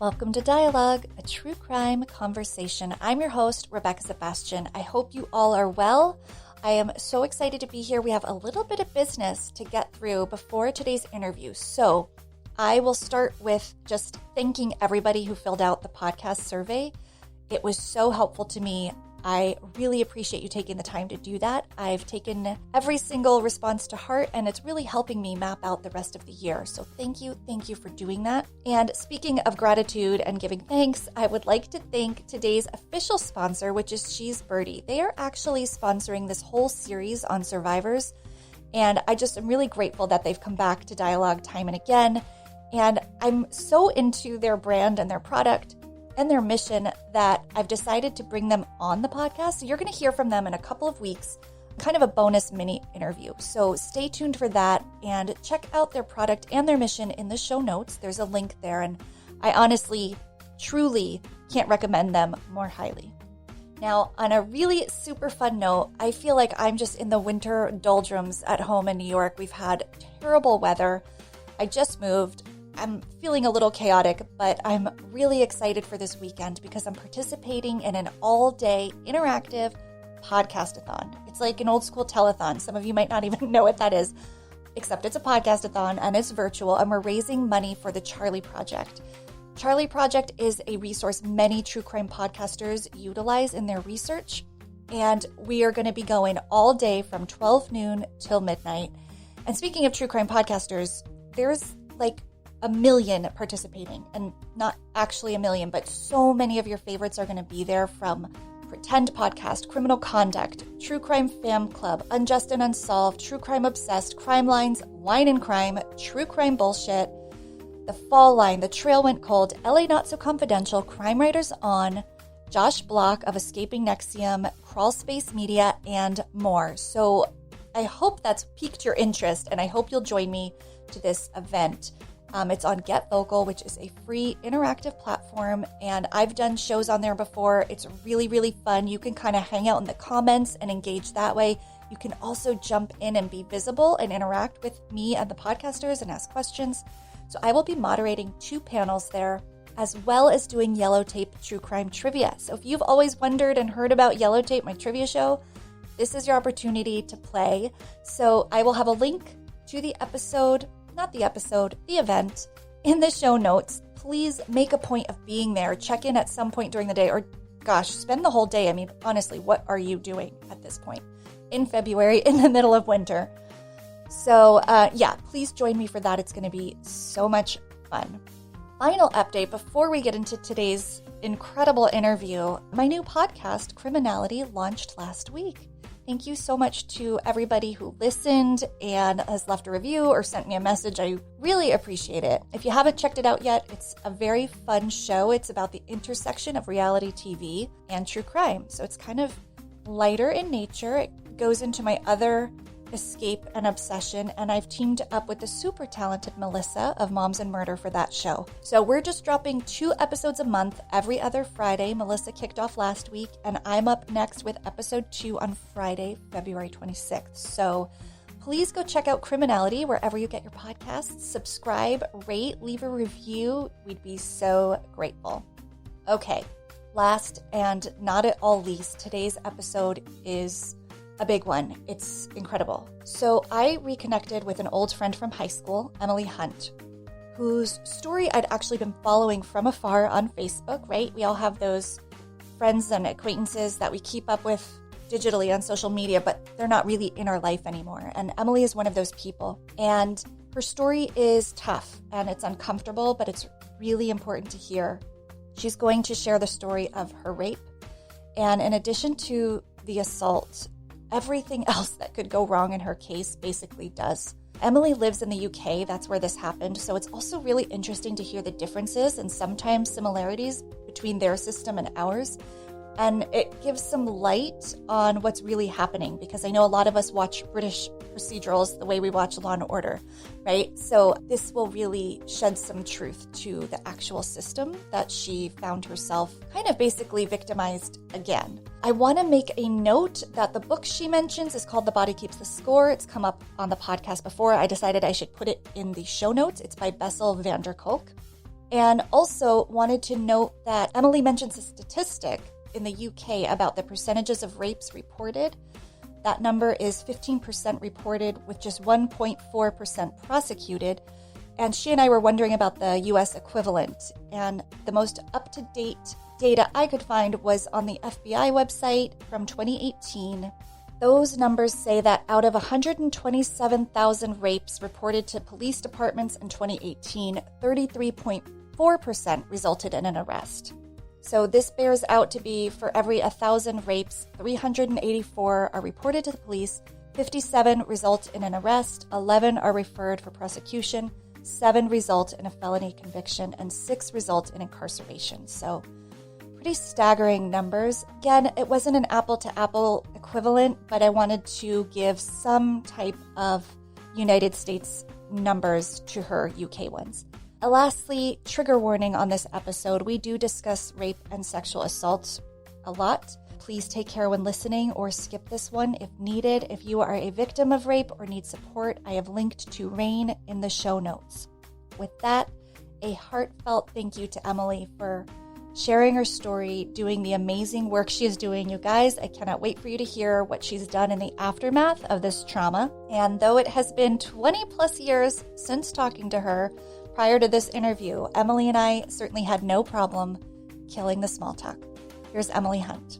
Welcome to Dialogue, a true crime conversation. I'm your host, Rebecca Sebastian. I hope you all are well. I am so excited to be here. We have a little bit of business to get through before today's interview. So I will start with just thanking everybody who filled out the podcast survey. It was so helpful to me. I really appreciate you taking the time to do that. I've taken every single response to heart, and it's really helping me map out the rest of the year. So thank you for doing that. And speaking of gratitude and giving thanks, I would like to thank today's official sponsor, which is She's Birdie. They are actually sponsoring this whole series on survivors, and I just am really grateful that they've come back to Dialogue time and again. And I'm so into their brand and their product and their mission that I've decided to bring them on the podcast. So you're going to hear from them in a couple of weeks, kind of a bonus mini interview. So stay tuned for that and check out their product and their mission in the show notes. There's a link there, and I honestly, truly can't recommend them more highly. Now, on a really super fun note, I feel like I'm just in the winter doldrums at home in New York. We've had terrible weather. I just moved. I'm feeling a little chaotic, but I'm really excited for this weekend because I'm participating in an all-day interactive podcast-a-thon. It's like an old school telethon. Some of you might not even know what that is, except it's a podcast-a-thon and it's virtual, and we're raising money for the Charlie Project. Charlie Project is a resource many true crime podcasters utilize in their research, and we are going to be going all day from 12 noon till midnight. And speaking of true crime podcasters, there's like a million participating, and not actually a million, but so many of your favorites are going to be there, from Pretend Podcast, Criminal Conduct, True Crime Fam Club, Unjust and Unsolved, True Crime Obsessed, Crime Lines, Wine and Crime, True Crime Bullshit, The Fall Line, The Trail Went Cold, LA Not So Confidential, Crime Writers On, Josh Block of Escaping Nexium, Crawl Space Media, and more. So I hope that's piqued your interest, and I hope you'll join me to this event. It's on Get Vocal, which is a free interactive platform, and I've done shows on there before. It's really, really fun. You can kind of hang out in the comments and engage that way. You can also jump in and be visible and interact with me and the podcasters and ask questions. So I will be moderating 2 panels there, as well as doing Yellow Tape True Crime Trivia. So if you've always wondered and heard about Yellow Tape, my trivia show, this is your opportunity to play. So I will have a link to the event in the show notes. Please make a point of being there. Check in at some point during the day, or spend the whole day. I mean, honestly, what are you doing at this point in February in the middle of winter? So please join me for that. It's going to be so much fun. Final update before we get into today's incredible interview. My new podcast, Criminality, launched last week. Thank you so much to everybody who listened and has left a review or sent me a message. I really appreciate it. If you haven't checked it out yet, it's a very fun show. It's about the intersection of reality TV and true crime. So it's kind of lighter in nature. It goes into my other escape and obsession, and I've teamed up with the super talented Melissa of Moms and Murder for that show. So we're just dropping 2 episodes a month every other Friday. Melissa kicked off last week, and I'm up next with episode 2 on Friday, February 26th. So please go check out Criminality wherever you get your podcasts. Subscribe, rate, leave a review. We'd be so grateful. Okay, last and not at all least, today's episode is a big one. It's incredible. So I reconnected with an old friend from high school, Emily Hunt, whose story I'd actually been following from afar on Facebook, right? We all have those friends and acquaintances that we keep up with digitally on social media, but they're not really in our life anymore. And Emily is one of those people. And her story is tough and it's uncomfortable, but it's really important to hear. She's going to share the story of her rape. And in addition to the assault, everything else that could go wrong in her case basically does. Emily lives in the UK, that's where this happened, so it's also really interesting to hear the differences and sometimes similarities between their system and ours. And it gives some light on what's really happening, because I know a lot of us watch British procedurals the way we watch Law and Order, right? So this will really shed some truth to the actual system that she found herself kind of basically victimized again. I want to make a note that the book she mentions is called The Body Keeps the Score. It's come up on the podcast before. I decided I should put it in the show notes. It's by Bessel van der Kolk. And also wanted to note that Emily mentions a statistic in the UK about the percentages of rapes reported. That number is 15% reported with just 1.4% prosecuted. And she and I were wondering about the US equivalent. And the most up-to-date data I could find was on the FBI website from 2018. Those numbers say that out of 127,000 rapes reported to police departments in 2018, 33.4% resulted in an arrest. So this bears out to be for every 1,000 rapes, 384 are reported to the police, 57 result in an arrest, 11 are referred for prosecution, 7 result in a felony conviction, and 6 result in incarceration. So pretty staggering numbers. Again, it wasn't an apple-to-apple equivalent, but I wanted to give some type of United States numbers to her UK ones. Lastly, trigger warning on this episode. We do discuss rape and sexual assault a lot. Please take care when listening or skip this one if needed. If you are a victim of rape or need support, I have linked to RAINN in the show notes. With that, a heartfelt thank you to Emily for sharing her story, doing the amazing work she is doing. You guys, I cannot wait for you to hear what she's done in the aftermath of this trauma. And though it has been 20 plus years since talking to her, prior to this interview, Emily and I certainly had no problem killing the small talk. Here's Emily Hunt.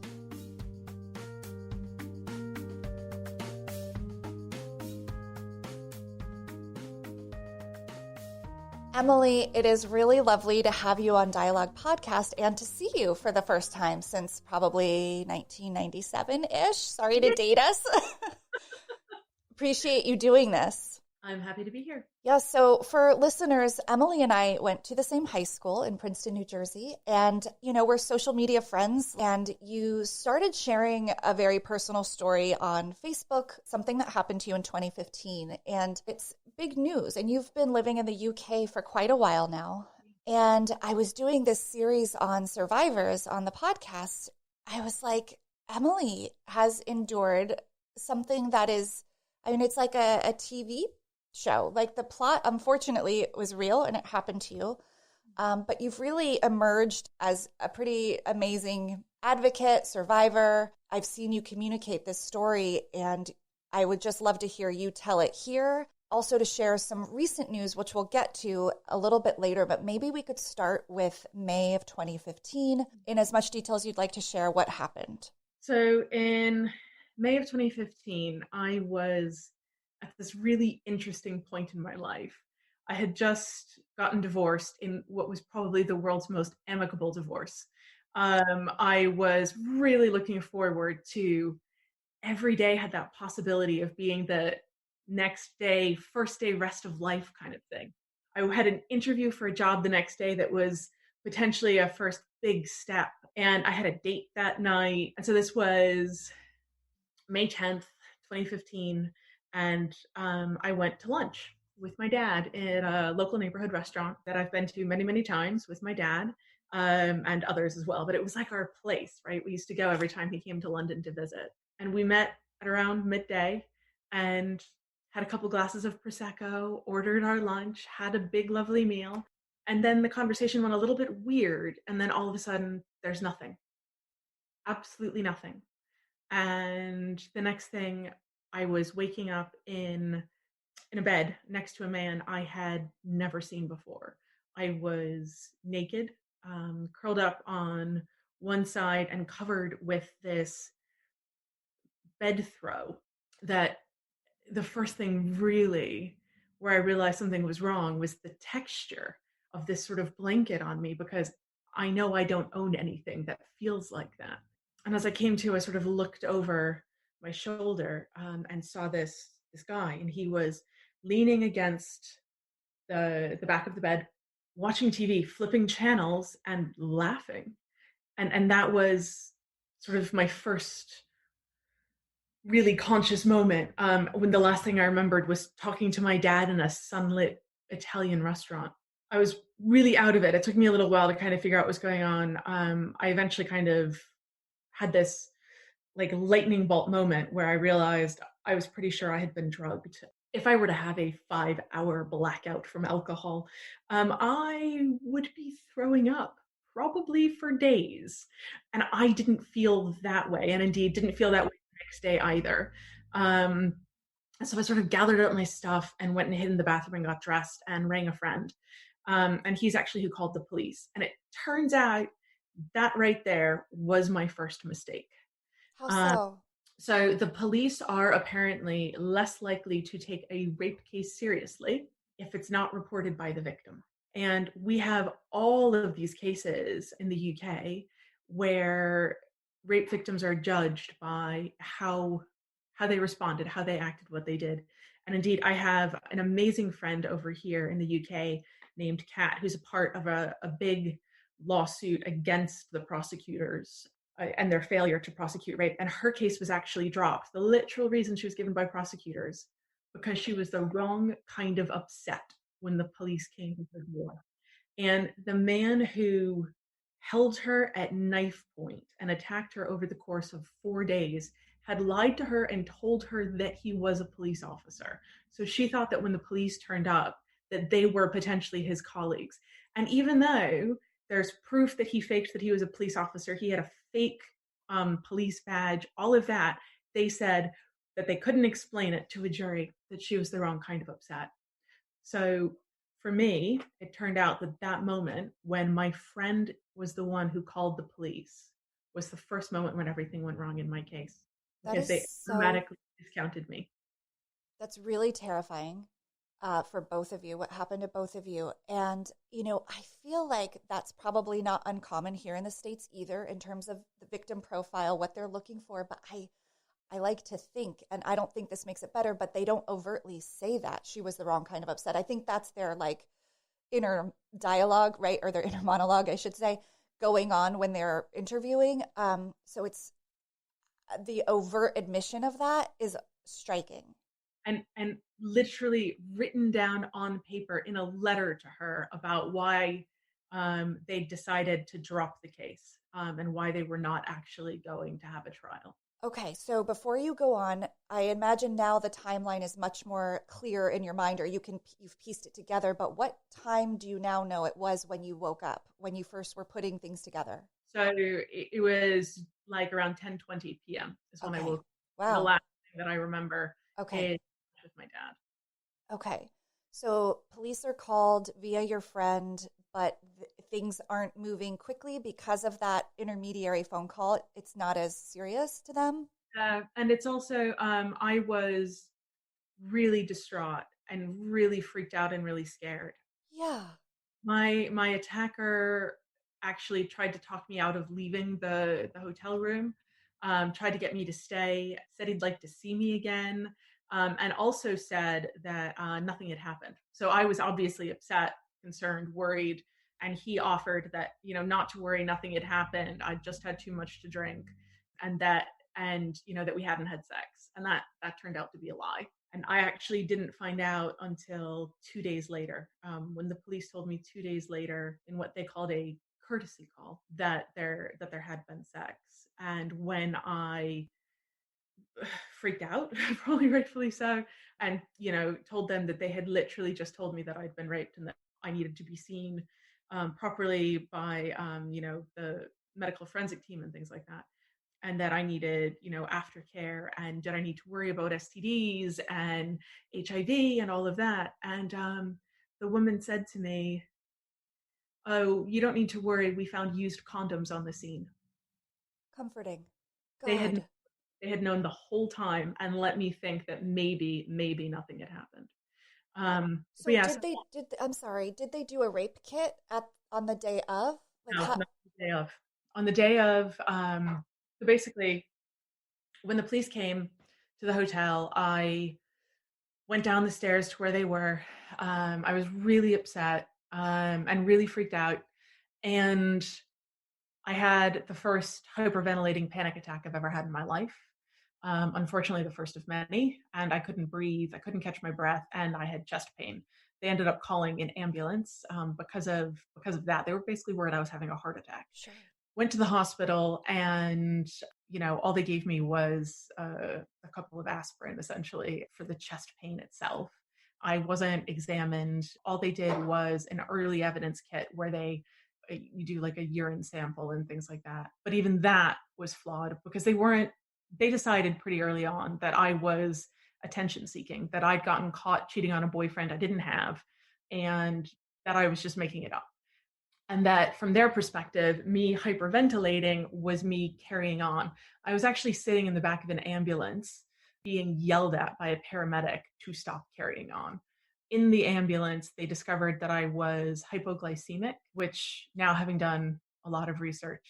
Emily, it is really lovely to have you on Dialogue Podcast and to see you for the first time since probably 1997-ish. Sorry to date us. Appreciate you doing this. I'm happy to be here. Yeah, so for listeners, Emily and I went to the same high school in Princeton, New Jersey, and, we're social media friends, and you started sharing a very personal story on Facebook, something that happened to you in 2015, and it's big news, and you've been living in the UK for quite a while now, and I was doing this series on survivors on the podcast. I was like, Emily has endured something that is, it's like a TV show. Like the plot, unfortunately, it was real and it happened to you. But you've really emerged as a pretty amazing advocate, survivor. I've seen you communicate this story, and I would just love to hear you tell it here. Also to share some recent news, which we'll get to a little bit later, but maybe we could start with May of 2015. In as much detail as you'd like to share, what happened? So in May of 2015, I was at this really interesting point in my life. I had just gotten divorced in what was probably the world's most amicable divorce. I was really looking forward to every day had that possibility of being the next day, first day, rest of life kind of thing. I had an interview for a job the next day that was potentially a first big step. And I had a date that night. And so this was May 10th, 2015. And I went to lunch with my dad at a local neighborhood restaurant that I've been to many, many times with my dad and others as well. But it was like our place, right? We used to go every time he came to London to visit. And we met at around midday and had a couple glasses of Prosecco, ordered our lunch, had a big, lovely meal. And then the conversation went a little bit weird. And then all of a sudden, there's nothing. Absolutely nothing. And the next thing, I was waking up in a bed next to a man I had never seen before. I was naked, curled up on one side and covered with this bed throw that the first thing really where I realized something was wrong was the texture of this sort of blanket on me, because I know I don't own anything that feels like that. And as I came to, I sort of looked over my shoulder and saw this guy, and he was leaning against the back of the bed, watching TV, flipping channels and laughing. And that was sort of my first really conscious moment, when the last thing I remembered was talking to my dad in a sunlit Italian restaurant. I was really out of it. It took me a little while to kind of figure out what was going on. I eventually kind of had this like lightning bolt moment where I realized I was pretty sure I had been drugged. if I were to have a 5-hour blackout from alcohol, I would be throwing up probably for days. And I didn't feel that way, and indeed didn't feel that way the next day either. Um, so I sort of gathered up my stuff and went and hid in the bathroom and got dressed and rang a friend. And he's actually who called the police. And it turns out that right there was my first mistake. How Um, so? so the police are apparently less likely to take a rape case seriously if it's not reported by the victim. And we have all of these cases in the UK where rape victims are judged by how they responded, how they acted, what they did. And indeed, I have an amazing friend over here in the UK named Kat, who's a part of a big lawsuit against the prosecutors and their failure to prosecute rape. And her case was actually dropped. The literal reason she was given by prosecutors because she was the wrong kind of upset when the police came to her door. And the man who held her at knife point and attacked her over the course of 4 days had lied to her and told her that he was a police officer. So she thought that when the police turned up, that they were potentially his colleagues. And even though there's proof that he faked that he was a police officer, he had a fake police badge, all of that, they said that they couldn't explain it to a jury that she was the wrong kind of upset. So for me, it turned out that that moment when my friend was the one who called the police was the first moment when everything went wrong in my case That because is they so, automatically discounted me. that's really terrifying for both of you, what happened to both of you. And, I feel like that's probably not uncommon here in the States either in terms of the victim profile, what they're looking for. But I like to think, and I don't think this makes it better, but they don't overtly say that she was the wrong kind of upset. I think that's their like inner dialogue, right? Or their inner monologue, I should say, going on when they're interviewing. So it's the overt admission of that is striking. And literally written down on paper in a letter to her about why they decided to drop the case and why they were not actually going to have a trial. Okay, so before you go on, I imagine now the timeline is much more clear in your mind, or you've pieced it together. But what time do you now know it was when you woke up, when you first were putting things together? So it was like around 10:20 p.m. is when I Okay, woke up. And the wow. last thing that I remember Okay, is with my dad. okay. So police are called via your friend, but things aren't moving quickly because of that intermediary phone call. It's not as serious to them. And it's also, I was really distraught and really freaked out and really scared. Yeah. My attacker actually tried to talk me out of leaving the hotel room, tried to get me to stay, said he'd like to see me again, and also said that nothing had happened. So I was obviously upset, concerned, worried, and he offered that, not to worry, nothing had happened. I just had too much to drink, and that we hadn't had sex, and that turned out to be a lie. And I actually didn't find out until 2 days later, when the police told me 2 days later in what they called a courtesy call that there had been sex. And when I freaked out, probably rightfully so, and told them that they had literally just told me that I'd been raped and that I needed to be seen properly by the medical forensic team and things like that, and that I needed, aftercare, and did I need to worry about STDs and HIV and all of that. And the woman said to me, "Oh, you don't need to worry. We found used condoms on the scene." Comforting. They had God. they had known the whole time and let me think that maybe nothing had happened. But So yeah, so I'm sorry, did they do a rape kit at on the day of? Like no, how not the day of. On the day of, so basically, when the police came to the hotel, I went down the stairs to where they were. I was really upset and really freaked out. And I had the first hyperventilating panic attack I've ever had in my life. Unfortunately, the first of many. And I couldn't breathe. I couldn't catch my breath, and I had chest pain. They ended up calling an ambulance because of that. They were basically worried I was having a heart attack. sure. Went to the hospital, and all they gave me was a couple of aspirin essentially for the chest pain itself. I wasn't examined. All they did was an early evidence kit where you do like a urine sample and things like that. But even that was flawed because they decided pretty early on that I was attention seeking, that I'd gotten caught cheating on a boyfriend I didn't have, and that I was just making it up. And that from their perspective, me hyperventilating was me carrying on. I was actually sitting in the back of an ambulance being yelled at by a paramedic to stop carrying on. In the ambulance, they discovered that I was hypoglycemic, which now, having done a lot of research,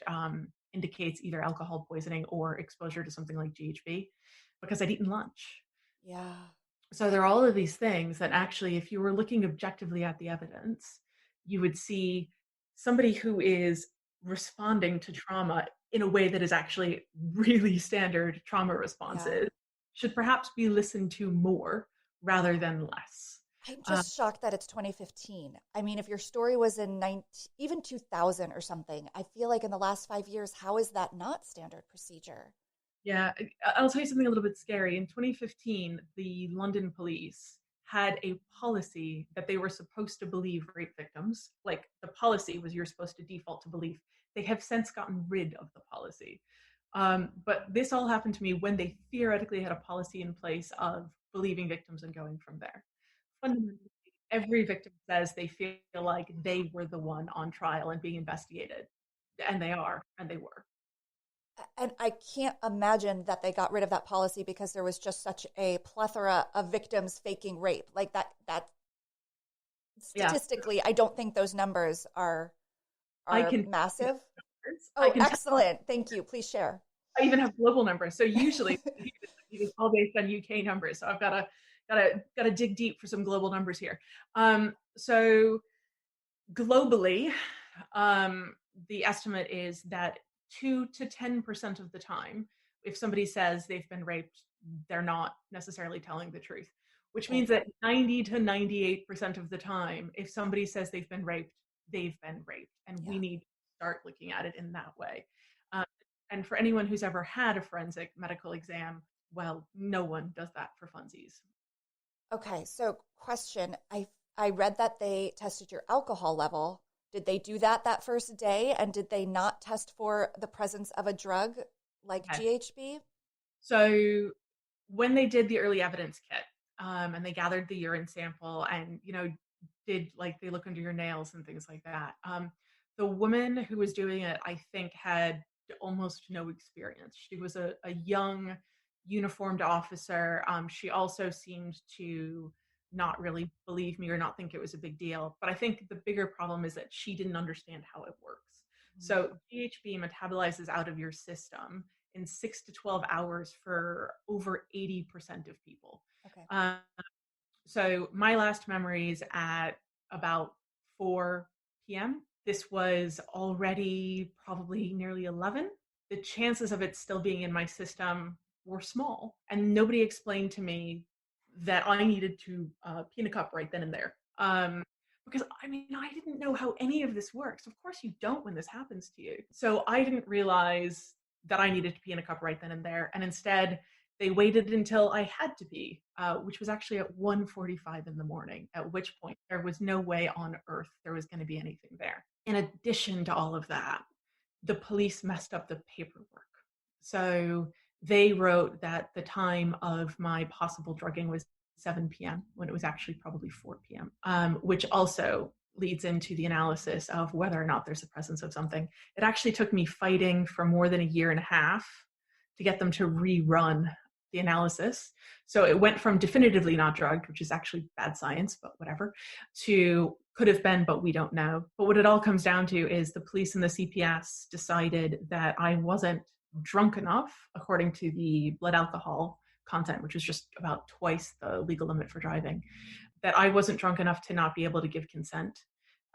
indicates either alcohol poisoning or exposure to something like GHB because I'd eaten lunch. Yeah. So there are all of these things that actually, if you were looking objectively at the evidence, you would see somebody who is responding to trauma in a way that is actually really standard trauma responses should perhaps be listened to more rather than less. I'm just shocked that it's 2015. I mean, if your story was in even 2000 or something, I feel like in the last 5 years, how is that not standard procedure? Yeah, I'll tell you something a little bit scary. In 2015, the London police had a policy that they were supposed to believe rape victims. Like, the policy was you're supposed to default to belief. They have since gotten rid of the policy. But this all happened to me when they theoretically had a policy in place of believing victims and going from there. Fundamentally, every victim says they feel like they were the one on trial and being investigated. And they are, and they were. And I can't imagine that they got rid of that policy because there was just such a plethora of victims faking rape. Like that statistically, I don't think those numbers are massive. Oh, excellent. Thank you. Please share. I even have global numbers. So usually it's all based on UK numbers. So I've got to dig deep for some global numbers here. So globally, the estimate is that 2 to 10% of the time, if somebody says they've been raped, they're not necessarily telling the truth, which means that 90 to 98% of the time, if somebody says they've been raped, they've been raped. And we need to start looking at it in that way. And for anyone who's ever had a forensic medical exam, well, no one does that for funsies. Okay, so question. I read that they tested your alcohol level. Did they do that first day? And did they not test for the presence of a drug like GHB? So when they did the early evidence kit, and they gathered the urine sample and, did like they look under your nails and things like that. The woman who was doing it, I think, had almost no experience. She was a young uniformed officer. She also seemed to not really believe me or not think it was a big deal. But I think the bigger problem is that she didn't understand how it works. Mm-hmm. So GHB metabolizes out of your system in 6 to 12 hours for over 80% of people. Okay. So my last memories at about 4 p.m. This was already probably nearly 11. The chances of it still being in my system were small. And nobody explained to me that I needed to pee in a cup right then and there. Because I didn't know how any of this works. Of course you don't when this happens to you. So I didn't realize that I needed to pee in a cup right then and there. And instead, they waited until I had to pee, which was actually at 1:45 in the morning, at which point there was no way on earth there was going to be anything there. In addition to all of that, the police messed up the paperwork. So they wrote that the time of my possible drugging was 7 p.m. when it was actually probably 4 p.m., which also leads into the analysis of whether or not there's the presence of something. It actually took me fighting for more than a year and a half to get them to rerun the analysis. So it went from definitively not drugged, which is actually bad science, but whatever, to could have been, but we don't know. But what it all comes down to is the police and the CPS decided that I wasn't drunk enough, according to the blood alcohol content, which is just about twice the legal limit for driving, that I wasn't drunk enough to not be able to give consent.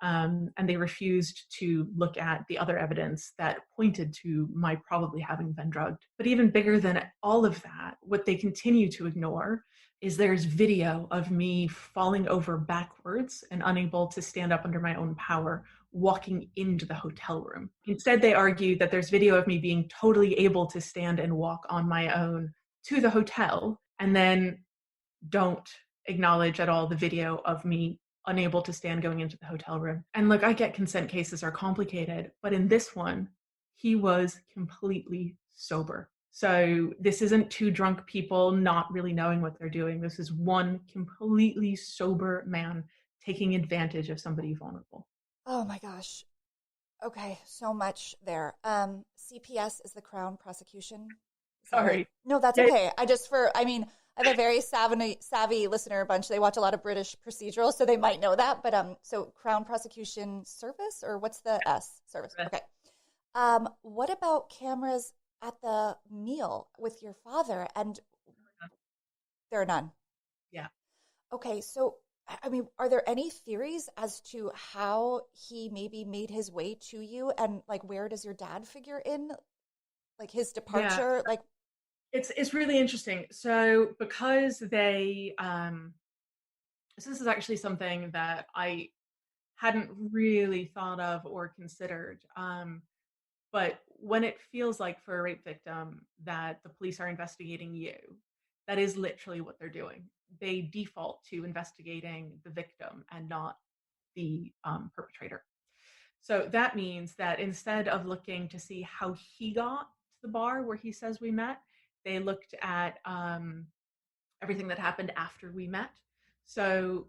And they refused to look at the other evidence that pointed to my probably having been drugged. But even bigger than all of that, what they continue to ignore, is there's video of me falling over backwards and unable to stand up under my own power, walking into the hotel room. Instead, they argue that there's video of me being totally able to stand and walk on my own to the hotel, and then don't acknowledge at all the video of me unable to stand going into the hotel room. And look, I get consent cases are complicated, but in this one, he was completely sober. So this isn't two drunk people not really knowing what they're doing. This is one completely sober man taking advantage of somebody vulnerable. Oh my gosh. Okay, so much there. CPS is the Crown Prosecution. Is that right? Sorry. No, that's Yeah. okay. I mean, I have a very savvy listener bunch. They watch a lot of British procedural, so they might know that. But so Crown Prosecution Service, or what's the S service? Okay. What about cameras at the meal with your father? And there are none. Yeah. Okay, so I mean, are there any theories as to how he maybe made his way to you, and like where does your dad figure in, like his Yeah. departure? Like, It's really interesting. So because they this is actually something that I hadn't really thought of or considered. But when it feels like for a rape victim that the police are investigating you, that is literally what they're doing. They default to investigating the victim and not the perpetrator. So that means that instead of looking to see how he got to the bar where he says we met, they looked at everything that happened after we met. So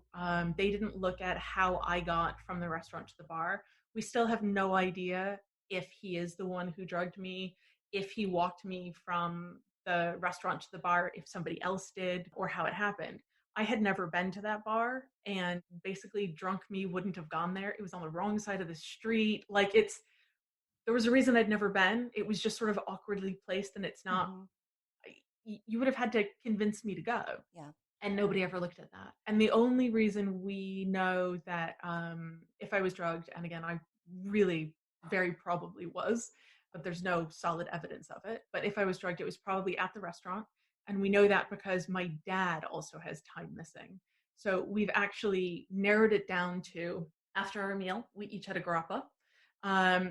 they didn't look at how I got from the restaurant to the bar. We still have no idea if he is the one who drugged me, if he walked me from the restaurant to the bar, if somebody else did, or how it happened. I had never been to that bar, and basically drunk me wouldn't have gone there. It was on the wrong side of the street. Like there was a reason I'd never been. It was just sort of awkwardly placed, and it's not, mhm, you would have had to convince me to go, yeah. and nobody ever looked at that. And the only reason we know that if I was drugged, and again, I really very probably was, but there's no solid evidence of it. But if I was drugged, it was probably at the restaurant. And we know that because my dad also has time missing. So we've actually narrowed it down to after our meal, we each had a grappa.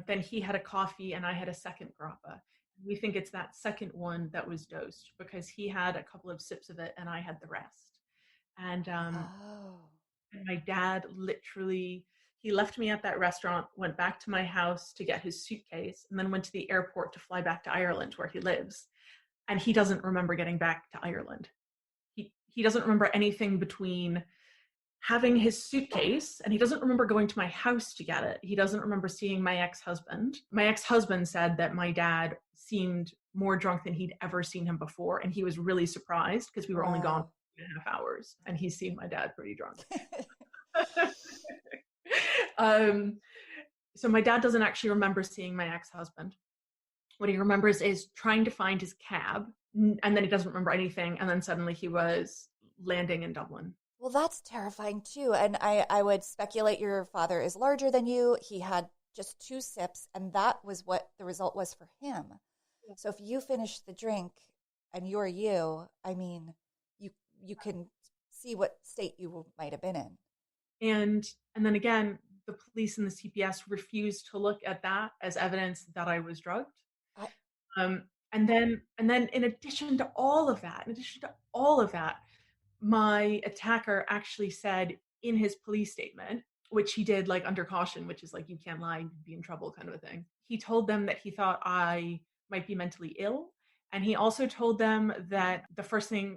Then he had a coffee and I had a second grappa. We think it's that second one that was dosed because he had a couple of sips of it and I had the rest. And Oh. and my dad literally, he left me at that restaurant, went back to my house to get his suitcase, and then went to the airport to fly back to Ireland where he lives. And he doesn't remember getting back to Ireland. He doesn't remember anything between having his suitcase, and he doesn't remember going to my house to get it. He doesn't remember seeing my ex-husband. My ex-husband said that my dad seemed more drunk than he'd ever seen him before, and he was really surprised because we were only gone Wow. 2.5 hours, and he's seen my dad pretty drunk. um, so my dad doesn't actually remember seeing my ex-husband. What he remembers is trying to find his cab, and then he doesn't remember anything, and then suddenly he was landing in Dublin. Well, that's terrifying too. And I would speculate your father is larger than you. He had just two sips, and that was what the result was for him. So if you finish the drink and you're you, I mean, you can see what state you might have been in. And then again, the police and the CPS refused to look at that as evidence that I was drugged. I, And then in addition to all of that, my attacker actually said in his police statement, which he did like under caution, which is like you can't lie, you'd be in trouble kind of a thing. He told them that he thought I might be mentally ill. And he also told them that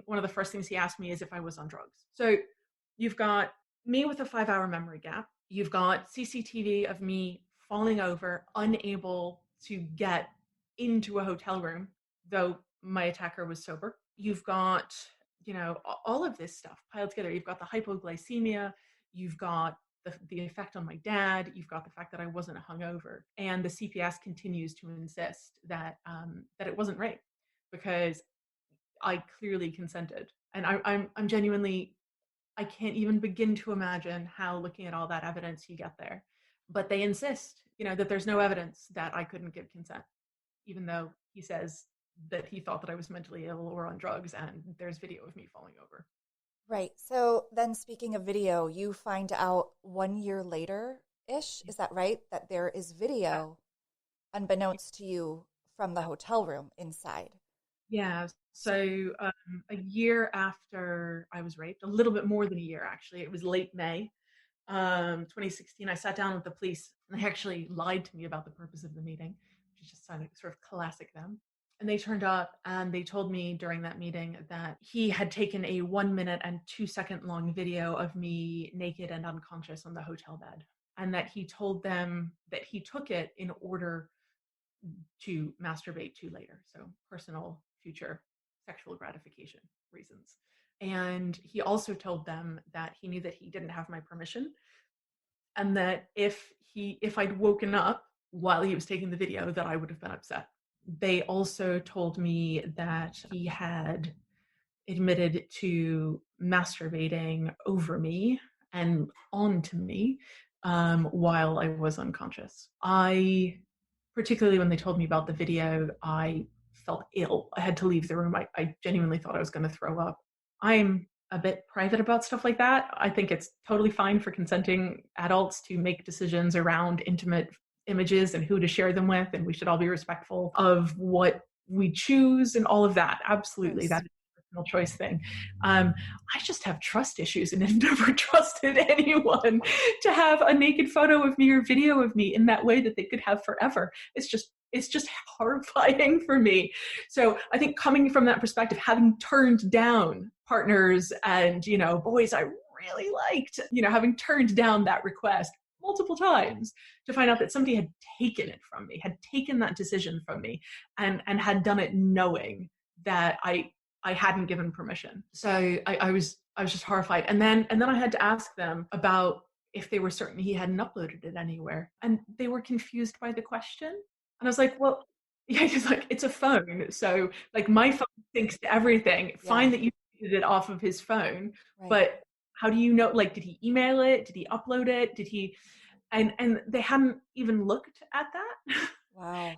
one of the first things he asked me is if I was on drugs. So you've got me with a 5 hour memory gap. You've got CCTV of me falling over, unable to get into a hotel room, though my attacker was sober. You've got, all of this stuff piled together. You've got the hypoglycemia, you've got the effect on my dad, you've got the fact that I wasn't hungover, and the CPS continues to insist that that it wasn't rape because I clearly consented, and I'm genuinely, I can't even begin to imagine how looking at all that evidence you get there, but they insist, that there's no evidence that I couldn't give consent, even though he says that he thought that I was mentally ill or on drugs, and there's video of me falling over. Right. So then, speaking of video, you find out 1 year later-ish, is that right? That there is video unbeknownst to you from the hotel room inside. Yeah. So, So a year after I was raped, a little bit more than a year actually, it was late May 2016. I sat down with the police and they actually lied to me about the purpose of the meeting, which is just sort of classic them. And they turned up and they told me during that meeting that he had taken a 1 minute and 2 second long video of me naked and unconscious on the hotel bed. And that he told them that he took it in order to masturbate to later. So personal future sexual gratification reasons. And he also told them that he knew that he didn't have my permission and that if I'd woken up while he was taking the video that I would have been upset. They also told me that he had admitted to masturbating over me and onto me while I was unconscious. Particularly when they told me about the video, I felt ill. I had to leave the room. I genuinely thought I was going to throw up. I'm a bit private about stuff like that. I think it's totally fine for consenting adults to make decisions around intimate images and who to share them with, and we should all be respectful of what we choose and all of that. of Absolutely, course. that is a personal choice thing. I just have trust issues and have never trusted anyone to have a naked photo of me or video of me in that way that they could have forever. It's just horrifying for me. So I think coming from that perspective, having turned down partners and, boys I really liked, having turned down that request multiple times to find out that somebody had taken it from me, had taken that decision from me and had done it knowing that I hadn't given permission. So I was just horrified. And then I had to ask them about if they were certain he hadn't uploaded it anywhere. And they were confused by the question. And I was like, well, yeah, it's like, it's a phone. So like my phone syncs to everything. Fine Yeah, that you did it off of his phone, right. but how do you know, like, did he email it? Did he upload it? Did he, and they hadn't even looked at that. Wow.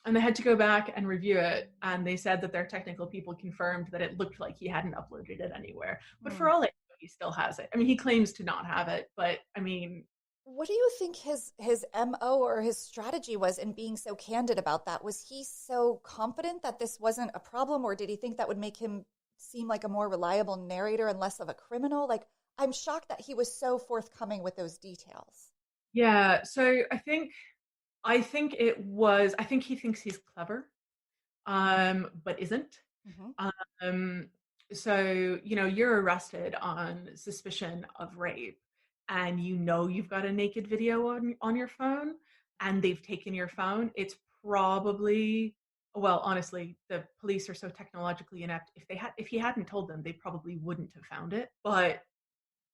And they had to go back and review it, and they said that their technical people confirmed that it looked like he hadn't uploaded it anywhere. But Hmm. for all I know, he still has it. I mean, he claims to not have it, but I mean, What do you think his MO or his strategy was in being so candid about that? Was he so confident that this wasn't a problem, or did he think that would make him seem like a more reliable narrator and less of a criminal? Like, I'm shocked that he was so forthcoming with those details. yeah. So I think it was. I think he thinks he's clever, but isn't. Hmm. Um, so, you're arrested on suspicion of rape and you've got a naked video on your phone and they've taken your phone. It's probably, well, honestly, the police are so technologically inept. If he hadn't told them, they probably wouldn't have found it. But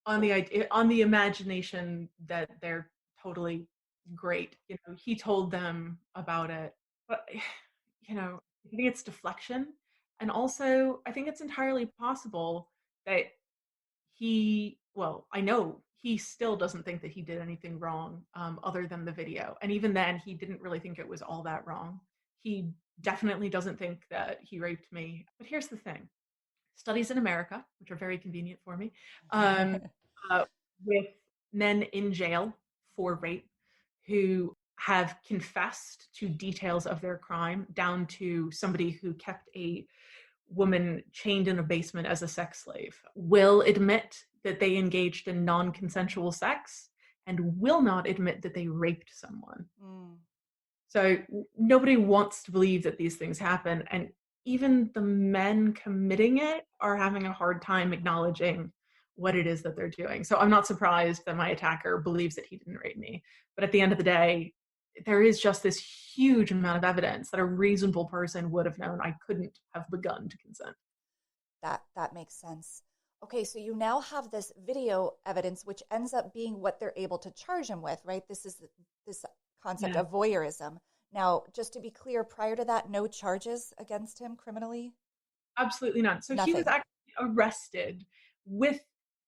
on the imagination that they're totally great, he told them about it. But I think it's deflection. And also, I think it's entirely possible that I know he still doesn't think that he did anything wrong other than the video. And even then, he didn't really think it was all that wrong. He definitely doesn't think that he raped me. But here's the thing: studies in America, which are very convenient for me, um, uh, with men in jail for rape who have confessed to details of their crime, down to somebody who kept a woman chained in a basement as a sex slave, will admit that they engaged in non consensual sex and will not admit that they raped someone. Mm. So nobody wants to believe that these things happen. And even the men committing it are having a hard time acknowledging what it is that they're doing. So I'm not surprised that my attacker believes that he didn't rape me. But at the end of the day, there is just this huge amount of evidence that a reasonable person would have known I couldn't have begun to consent. That makes sense. Okay, so you now have this video evidence, which ends up being what they're able to charge him with, right? This is this concept Yeah, of voyeurism. Now, just to be clear, prior to that, no charges against him criminally? absolutely not. So he was Nothing. actually arrested with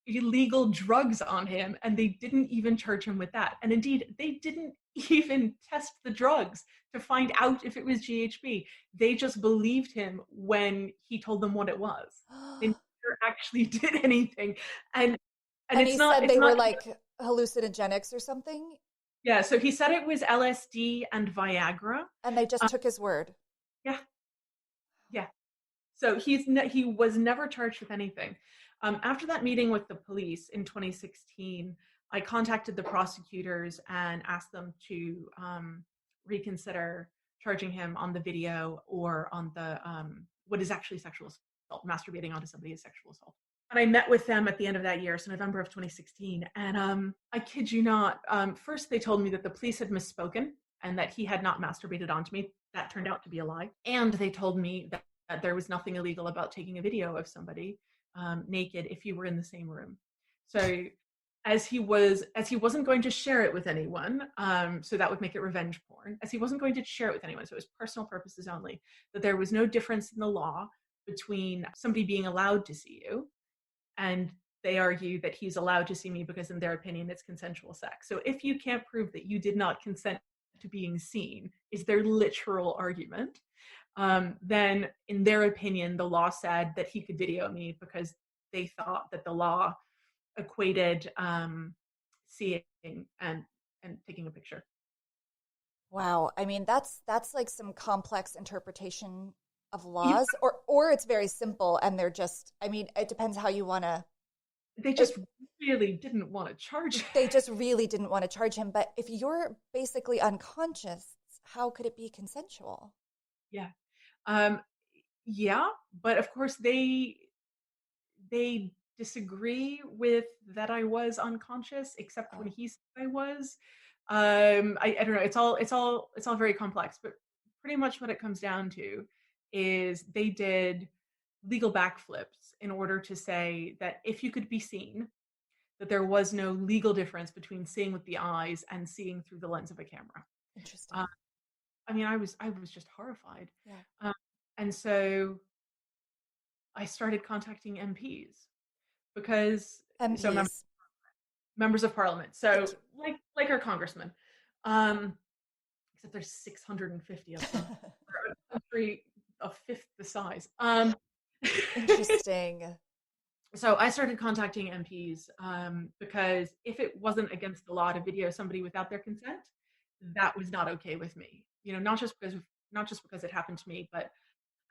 illegal drugs on him, and they didn't even charge him with that. And indeed, they didn't even test the drugs to find out if it was GHB. They just believed him when he told them what it was. They never never actually did anything. And And it's he not said it's they were not like hallucinogenics or something, yeah, so he said it was LSD and Viagra. and they just Um, took his word. yeah, yeah. So he was never charged with anything. After that meeting with the police in 2016, I contacted the prosecutors and asked them to reconsider charging him on the video or on the what is actually sexual assault. Masturbating onto somebody is sexual assault. And I met with them at the end of that year, so November of 2016. And I kid you not, first they told me that the police had misspoken and that he had not masturbated onto me. That turned out to be a lie. And they told me that there was nothing illegal about taking a video of somebody naked if you were in the same room. So as he wasn't going to share it with anyone, so that would make it revenge porn. As he wasn't going to share it with anyone, so it was personal purposes only. That there was no difference in the law between somebody being allowed to see you, and they argue that he's allowed to see me because in their opinion it's consensual sex. So if you can't prove that you did not consent to being seen, is their literal argument, then in their opinion the law said that he could video me because they thought that the law equated seeing and taking a picture. Wow. I mean, that's like some complex interpretation of You, laws, or it's very simple and they're just, I mean, it depends how you want to. they just really didn't want to charge. They just really didn't want to charge him, but if you're basically unconscious, how could it be consensual? Yeah. um yeah, but of course they disagree with that I was unconscious, except when Oh, he said I was. I don't know. It's all very complex, but pretty much what it comes down to is they did legal backflips in order to say that if you could be seen, that there was no legal difference between seeing with the eyes and seeing through the lens of a camera. Uh, interesting. I mean, I was just horrified, Yeah. um, and so I started contacting MPs because so MPs. members of parliament. Thank So you. like our congressmen, um, except there's 650 of them. For a country a fifth the size. Interesting. So I started contacting MPs because if it wasn't against the law to video somebody without their consent, that was not okay with me. Not just because it happened to me, but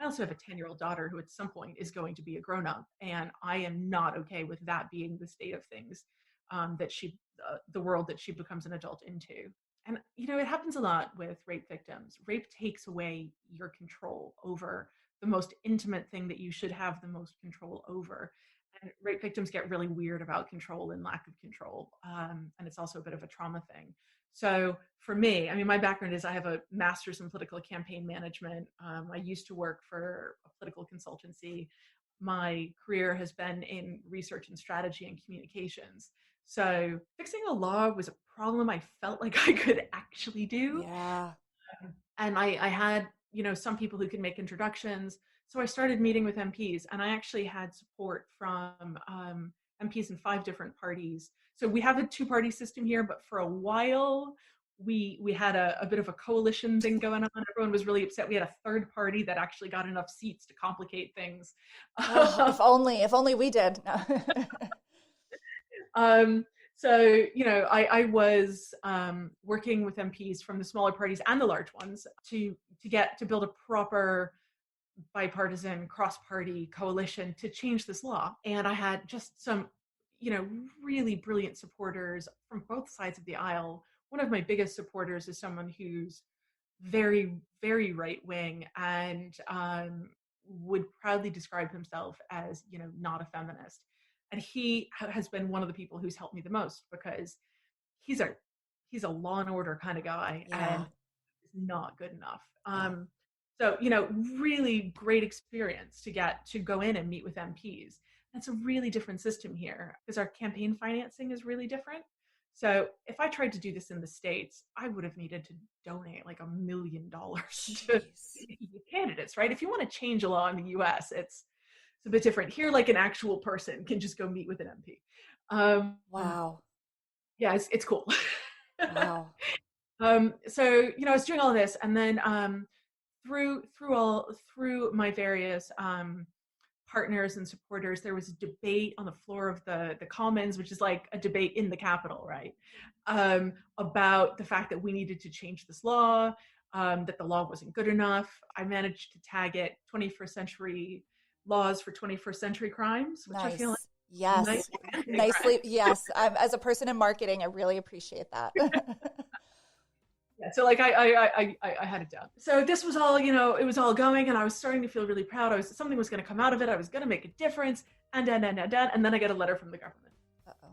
I also have a 10-year-old daughter who at some point is going to be a grown up, and I am not okay with that being the state of things, the world that she becomes an adult into. And, it happens a lot with rape victims. Rape takes away your control over the most intimate thing that you should have the most control over. And rape victims get really weird about control and lack of control. And it's also a bit of a trauma thing. So for me, I mean, my background is I have a master's in political campaign management. I used to work for a political consultancy. My career has been in research and strategy and communications. So fixing a law was a problem I felt like I could actually do. Yeah. And I had, some people who could make introductions. So I started meeting with MPs, and I actually had support from MPs in 5 different parties. So we have a two-party system here, but for a while we had a bit of a coalition thing going on. Everyone was really upset. We had a third party that actually got enough seats to complicate things. Oh, if only we did. No. Um, so, I was working with MPs from the smaller parties and the large ones to build a proper bipartisan cross-party coalition to change this law. And I had just some, really brilliant supporters from both sides of the aisle. One of my biggest supporters is someone who's very, very right wing and would proudly describe himself as, not a feminist. And he has been one of the people who's helped me the most because he's a he's a law and order kind of guy and Yeah. is not good enough. Yeah. So, really great experience to get to go in and meet with MPs. It's a really different system here because our campaign financing is really different. So if I tried to do this in the States, I would have needed to donate like $1 million to Jeez. candidates, right? If you want to change a law in the US, it's a bit different. Here, like an actual person can just go meet with an MP. Wow. Yeah, it's cool. Wow. So I was doing all this, and then through my various partners and supporters, there was a debate on the floor of the Commons, which is like a debate in the Capitol, right? About the fact that we needed to change this law, that the law wasn't good enough. I managed to tag it 21st century laws for 21st century crimes, which I feel like yes, nicely. Yes, as a person in marketing, I really appreciate that. Yeah, so like I had it down. So this was all, it was all going, and I was starting to feel really proud. Something was going to come out of it. I was going to make a difference, and then I get a letter from the government. Uh-oh.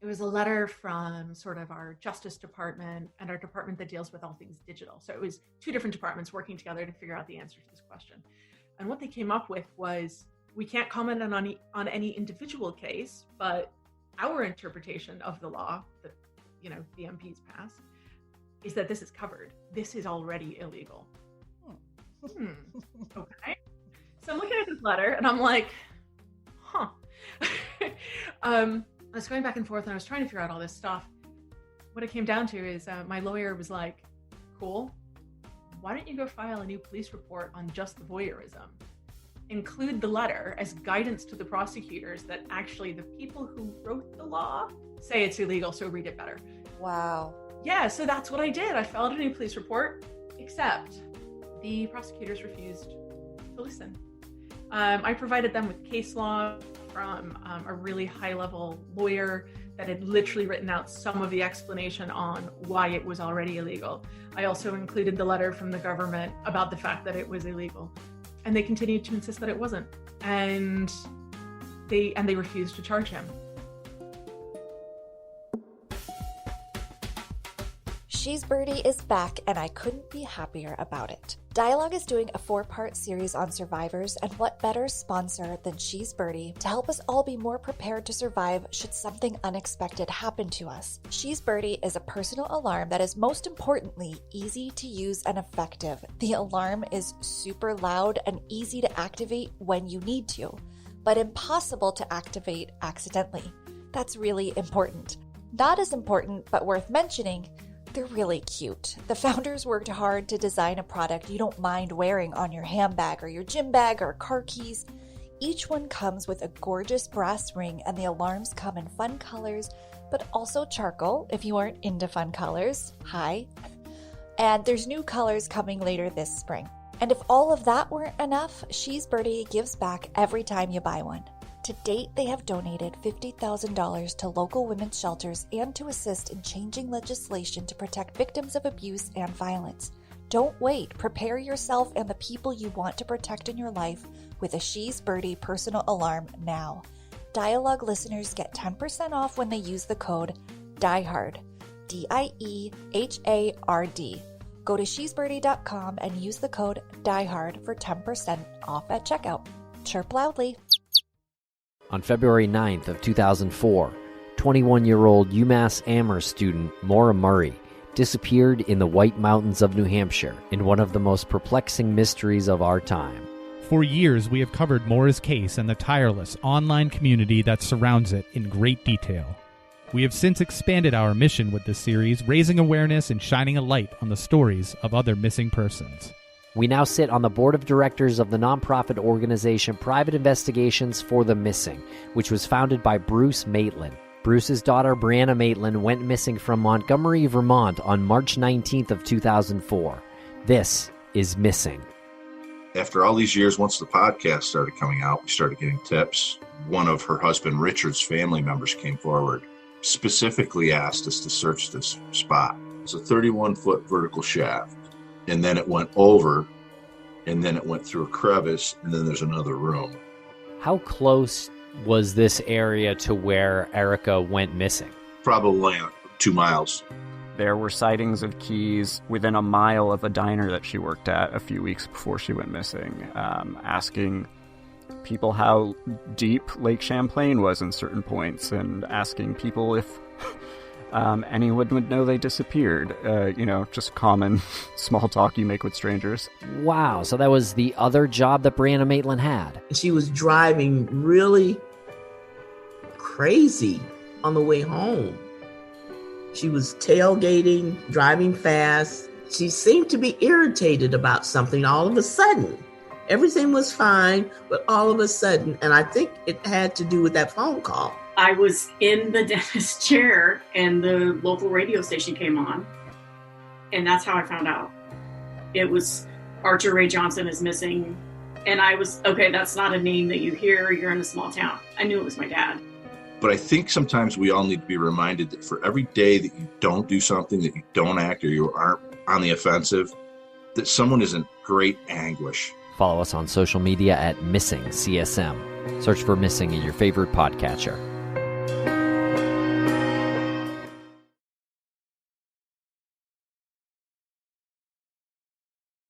It was a letter from sort of our Justice Department and our department that deals with all things digital. So it was two different departments working together to figure out the answer to this question. And what they came up with was, we can't comment on any individual case, but our interpretation of the law that the MPs passed is that this is covered. This is already illegal. Okay. So I'm looking at this letter and I'm like, huh. I was going back and forth and I was trying to figure out all this stuff. What it came down to is my lawyer was like, cool, why don't you go file a new police report on just the voyeurism? Include the letter as guidance to the prosecutors that actually the people who wrote the law say it's illegal, so read it better. Wow. Yeah, so that's what I did. I filed a new police report, except the prosecutors refused to listen. I provided them with case law from a really high-level lawyer that had literally written out some of the explanation on why it was already illegal. I also included the letter from the government about the fact that it was illegal. And they continued to insist that it wasn't. And they refused to charge him. She's Birdie is back, and I couldn't be happier about it. DIE-ALOGUE is doing a 4-part series on survivors, and what better sponsor than She's Birdie to help us all be more prepared to survive should something unexpected happen to us. She's Birdie is a personal alarm that is most importantly easy to use and effective. The alarm is super loud and easy to activate when you need to, but impossible to activate accidentally. That's really important. Not as important, but worth mentioning, they're really cute. The founders worked hard to design a product you don't mind wearing on your handbag or your gym bag or car keys. Each one comes with a gorgeous brass ring, and the alarms come in fun colors, but also charcoal if you aren't into fun colors. Hi. And there's new colors coming later this spring. And if all of that weren't enough, She's Birdie gives back every time you buy one. To date, they have donated $50,000 to local women's shelters and to assist in changing legislation to protect victims of abuse and violence. Don't wait. Prepare yourself and the people you want to protect in your life with a She's Birdie personal alarm now. DIE-ALOGUE listeners get 10% off when they use the code DIEHARD, DIEHARD. Go to shesbirdie.com and use the code DIEHARD for 10% off at checkout. Chirp loudly. On February 9th of 2004, 21-year-old UMass Amherst student Maura Murray disappeared in the White Mountains of New Hampshire in one of the most perplexing mysteries of our time. For years, we have covered Maura's case and the tireless online community that surrounds it in great detail. We have since expanded our mission with this series, raising awareness and shining a light on the stories of other missing persons. We now sit on the board of directors of the nonprofit organization Private Investigations for the Missing, which was founded by Bruce Maitland. Bruce's daughter, Brianna Maitland, went missing from Montgomery, Vermont on March 19th of 2004. This is Missing. After all these years, once the podcast started coming out, we started getting tips. One of her husband Richard's family members came forward, specifically asked us to search this spot. It's a 31-foot vertical shaft. And then it went over, and then it went through a crevice, and then there's another room. How close was this area to where Erica went missing? Probably 2 miles. There were sightings of keys within a mile of a diner that she worked at a few weeks before she went missing, asking people how deep Lake Champlain was in certain points, and asking people if anyone would know they disappeared. Just common small talk you make with strangers. Wow, so that was the other job that Brianna Maitland had. She was driving really crazy on the way home. She was tailgating, driving fast. She seemed to be irritated about something all of a sudden. Everything was fine, but all of a sudden, and I think it had to do with that phone call. I was in the dentist chair and the local radio station came on. And that's how I found out. It was Archer Ray Johnson is missing. And I was, okay, that's not a name that you hear. You're in a small town. I knew it was my dad. But I think sometimes we all need to be reminded that for every day that you don't do something, that you don't act, or you aren't on the offensive, that someone is in great anguish. Follow us on social media at Missing CSM. Search for Missing in your favorite podcatcher.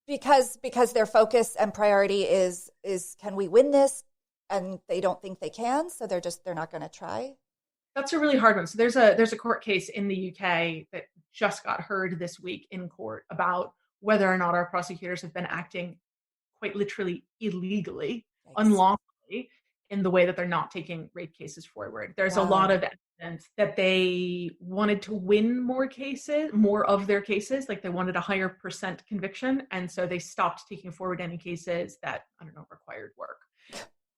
Because their focus and priority is can we win this, and they don't think they can, so they're not going to try. That's a really hard one. So there's a court case in the UK that just got heard this week in court about whether or not our prosecutors have been acting quite literally illegally, unlawfully, in the way that they're not taking rape cases forward. There's a lot of evidence that they wanted to win more of their cases, like they wanted a higher percent conviction, and so they stopped taking forward any cases that, I don't know, required work.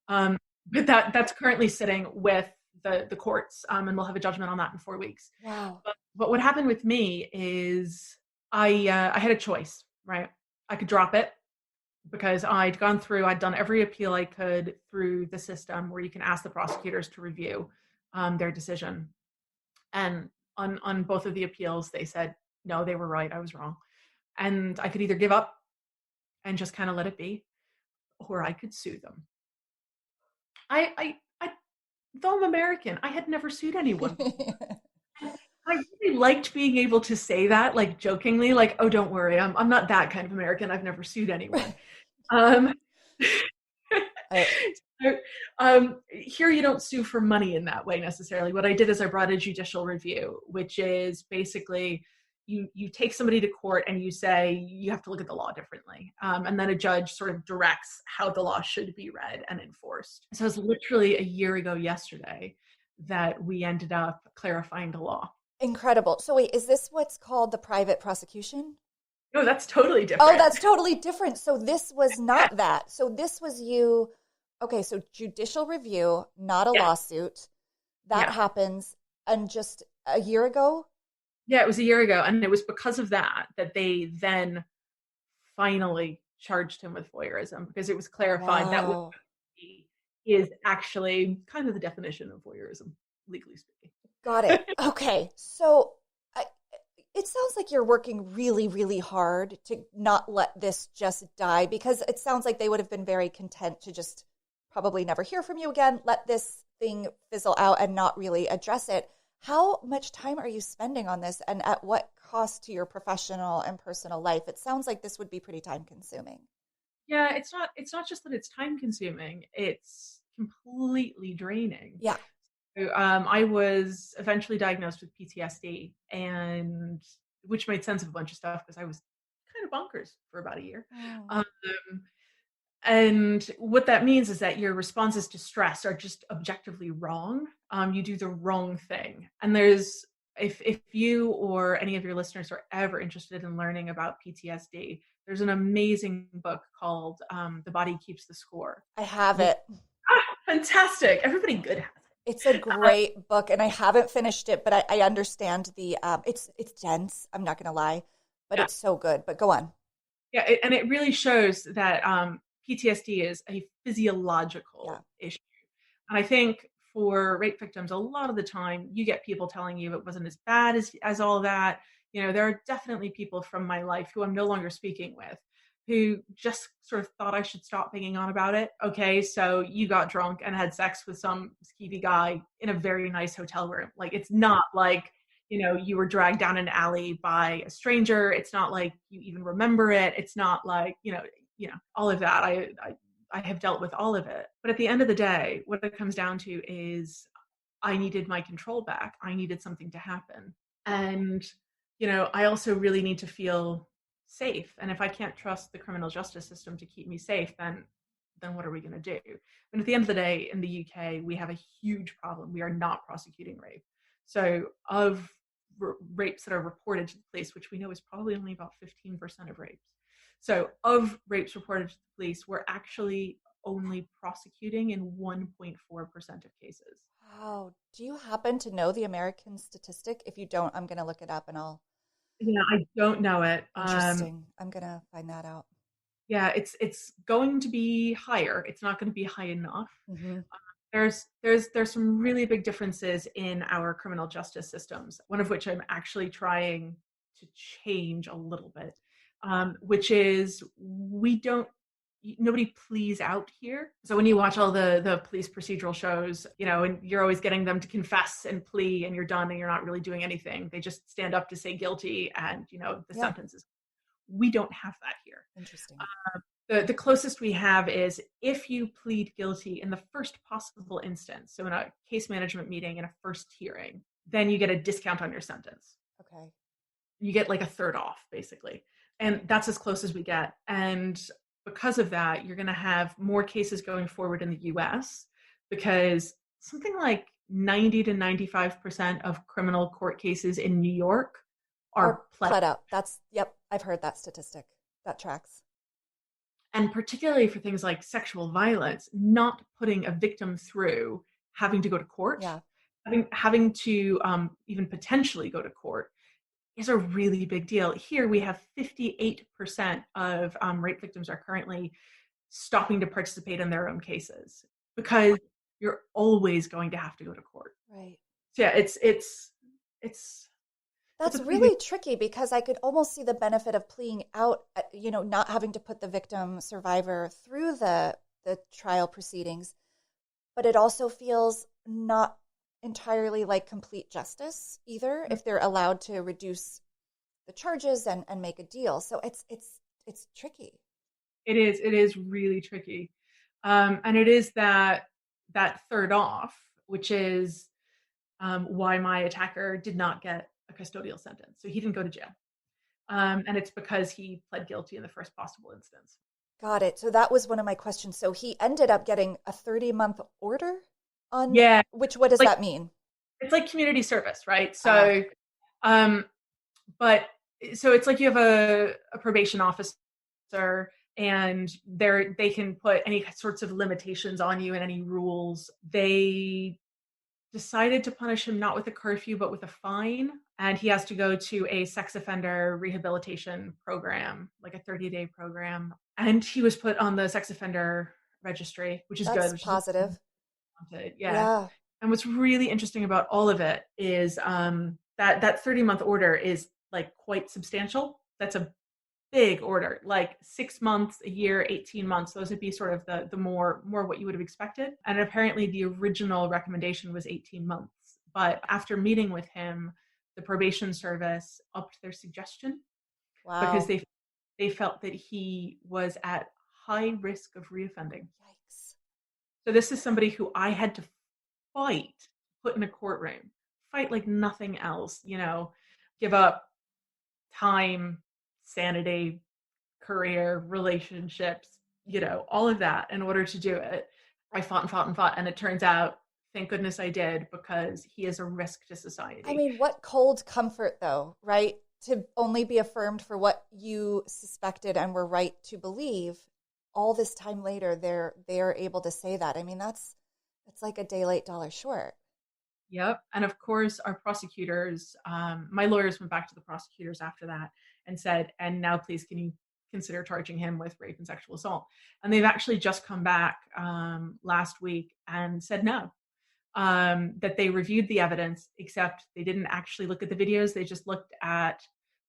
But that's currently sitting with the courts, and we'll have a judgment on that in 4 weeks. Wow. But what happened with me is I had a choice, right? I could drop it because I'd done every appeal I could through the system where you can ask the prosecutors to review their decision. And on both of the appeals, they said, no, they were right, I was wrong. And I could either give up and just kind of let it be, or I could sue them. Though I'm American, I had never sued anyone. I really liked being able to say that, like jokingly, like, oh, don't worry, I'm not that kind of American. I've never sued anyone. Here you don't sue for money in that way necessarily. What I did is I brought a judicial review, which is basically you take somebody to court and you say you have to look at the law differently. And then a judge sort of directs how the law should be read and enforced. So it was literally a year ago yesterday that we ended up clarifying the law. Incredible. So wait, is this what's called the private prosecution? No, that's totally different. Oh, that's totally different. So this was not that. So this was you. Okay, so judicial review, not a lawsuit. That happens. And just a year ago? Yeah, it was a year ago. And it was because of that they then finally charged him with voyeurism, because it was clarified that what is actually kind of the definition of voyeurism, legally speaking. Got it. Okay. So it sounds like you're working really, really hard to not let this just die, because it sounds like they would have been very content to just probably never hear from you again, let this thing fizzle out and not really address it. How much time are you spending on this, and at what cost to your professional and personal life? It sounds like this would be pretty time consuming. Yeah, it's not just that it's time consuming, it's completely draining. Yeah. So, I was eventually diagnosed with PTSD, and which made sense of a bunch of stuff because I was kind of bonkers for about a year. And what that means is that your responses to stress are just objectively wrong. You do the wrong thing. And there's, if you or any of your listeners are ever interested in learning about PTSD, there's an amazing book called The Body Keeps the Score. I have it. Fantastic. Everybody good has it. It's a great book, and I haven't finished it, but I understand the, it's dense, I'm not going to lie, but it's so good. But go on. Yeah, and it really shows that PTSD is a physiological issue. And I think for rape victims, a lot of the time you get people telling you it wasn't as bad as all that. You know, there are definitely people from my life who I'm no longer speaking with who just sort of thought I should stop banging on about it. Okay, so you got drunk and had sex with some skeevy guy in a very nice hotel room. Like, it's not like, you know, you were dragged down an alley by a stranger. It's not like you even remember it. It's not like, you know, all of that. I have dealt with all of it. But at the end of the day, what it comes down to is I needed my control back. I needed something to happen. And, you know, I also really need to feel safe. And if I can't trust the criminal justice system to keep me safe, then what are we going to do? And at the end of the day, in the UK, we have a huge problem. We are not prosecuting rape. So of rapes that are reported to the police, which we know is probably only about 15% of rapes. So of rapes reported to the police, we're actually only prosecuting in 1.4% of cases. Wow. Do you happen to know the American statistic? If you don't, I'm going to look it up and I'll. Yeah, I don't know it. Interesting. I'm going to find that out. Yeah, it's going to be higher. It's not going to be high enough. Mm-hmm. There's some really big differences in our criminal justice systems, one of which I'm actually trying to change a little bit, which is nobody pleads out here. So when you watch all the police procedural shows, and you're always getting them to confess and plea and you're done and you're not really doing anything. They just stand up to say guilty and, the sentence is. We don't have that here. Interesting. The closest we have is if you plead guilty in the first possible instance, so in a case management meeting, in a first hearing, then you get a discount on your sentence. Okay. You get like a third off, basically. And that's as close as we get. And because of that, you're going to have more cases going forward in the US because something like 90 to 95% of criminal court cases in New York are pled out. Yep, I've heard that statistic. That tracks. And particularly for things like sexual violence, not putting a victim through having to go to court, having to even potentially go to court is a really big deal. Here we have 58% of rape victims are currently stopping to participate in their own cases because you're always going to have to go to court. Right. So yeah, it's That's really tricky because I could almost see the benefit of pleading out, not having to put the victim survivor through the trial proceedings, but it also feels not entirely like complete justice either if they're allowed to reduce the charges and make a deal. So it's tricky. It is really tricky. And it is that third off, which is why my attacker did not get a custodial sentence. So he didn't go to jail. And it's because he pled guilty in the first possible instance. Got it. So that was one of my questions. So he ended up getting a 30-month order on, what does that mean? It's like community service, right? So, so it's like you have a probation officer and they can put any sorts of limitations on you and any rules. They decided to punish him not with a curfew, but with a fine. And he has to go to a sex offender rehabilitation program, like a 30-day program. And he was put on the sex offender registry, which is good. That's positive. Yeah. And what's really interesting about all of it is that 30-month order is like quite substantial. That's a big order, like 6 months, a year, 18 months. Those would be sort of the more what you would have expected. And apparently the original recommendation was 18 months. But after meeting with him, the probation service upped their suggestion. Wow. Because they felt that he was at high risk of reoffending. Yikes. So this is somebody who I had to put in a courtroom, fight like nothing else, give up time, sanity, career, relationships, all of that in order to do it. I fought and fought and fought. And it turns out, thank goodness I did, because he is a risk to society. I mean, what cold comfort though, right? To only be affirmed for what you suspected and were right to believe. All this time later, they're able to say that. I mean, it's like a day late, dollar short. Yep. And of course, our prosecutors, my lawyers went back to the prosecutors after that and said, and now please, can you consider charging him with rape and sexual assault? And they've actually just come back last week and said no, that they reviewed the evidence, except they didn't actually look at the videos. They just looked at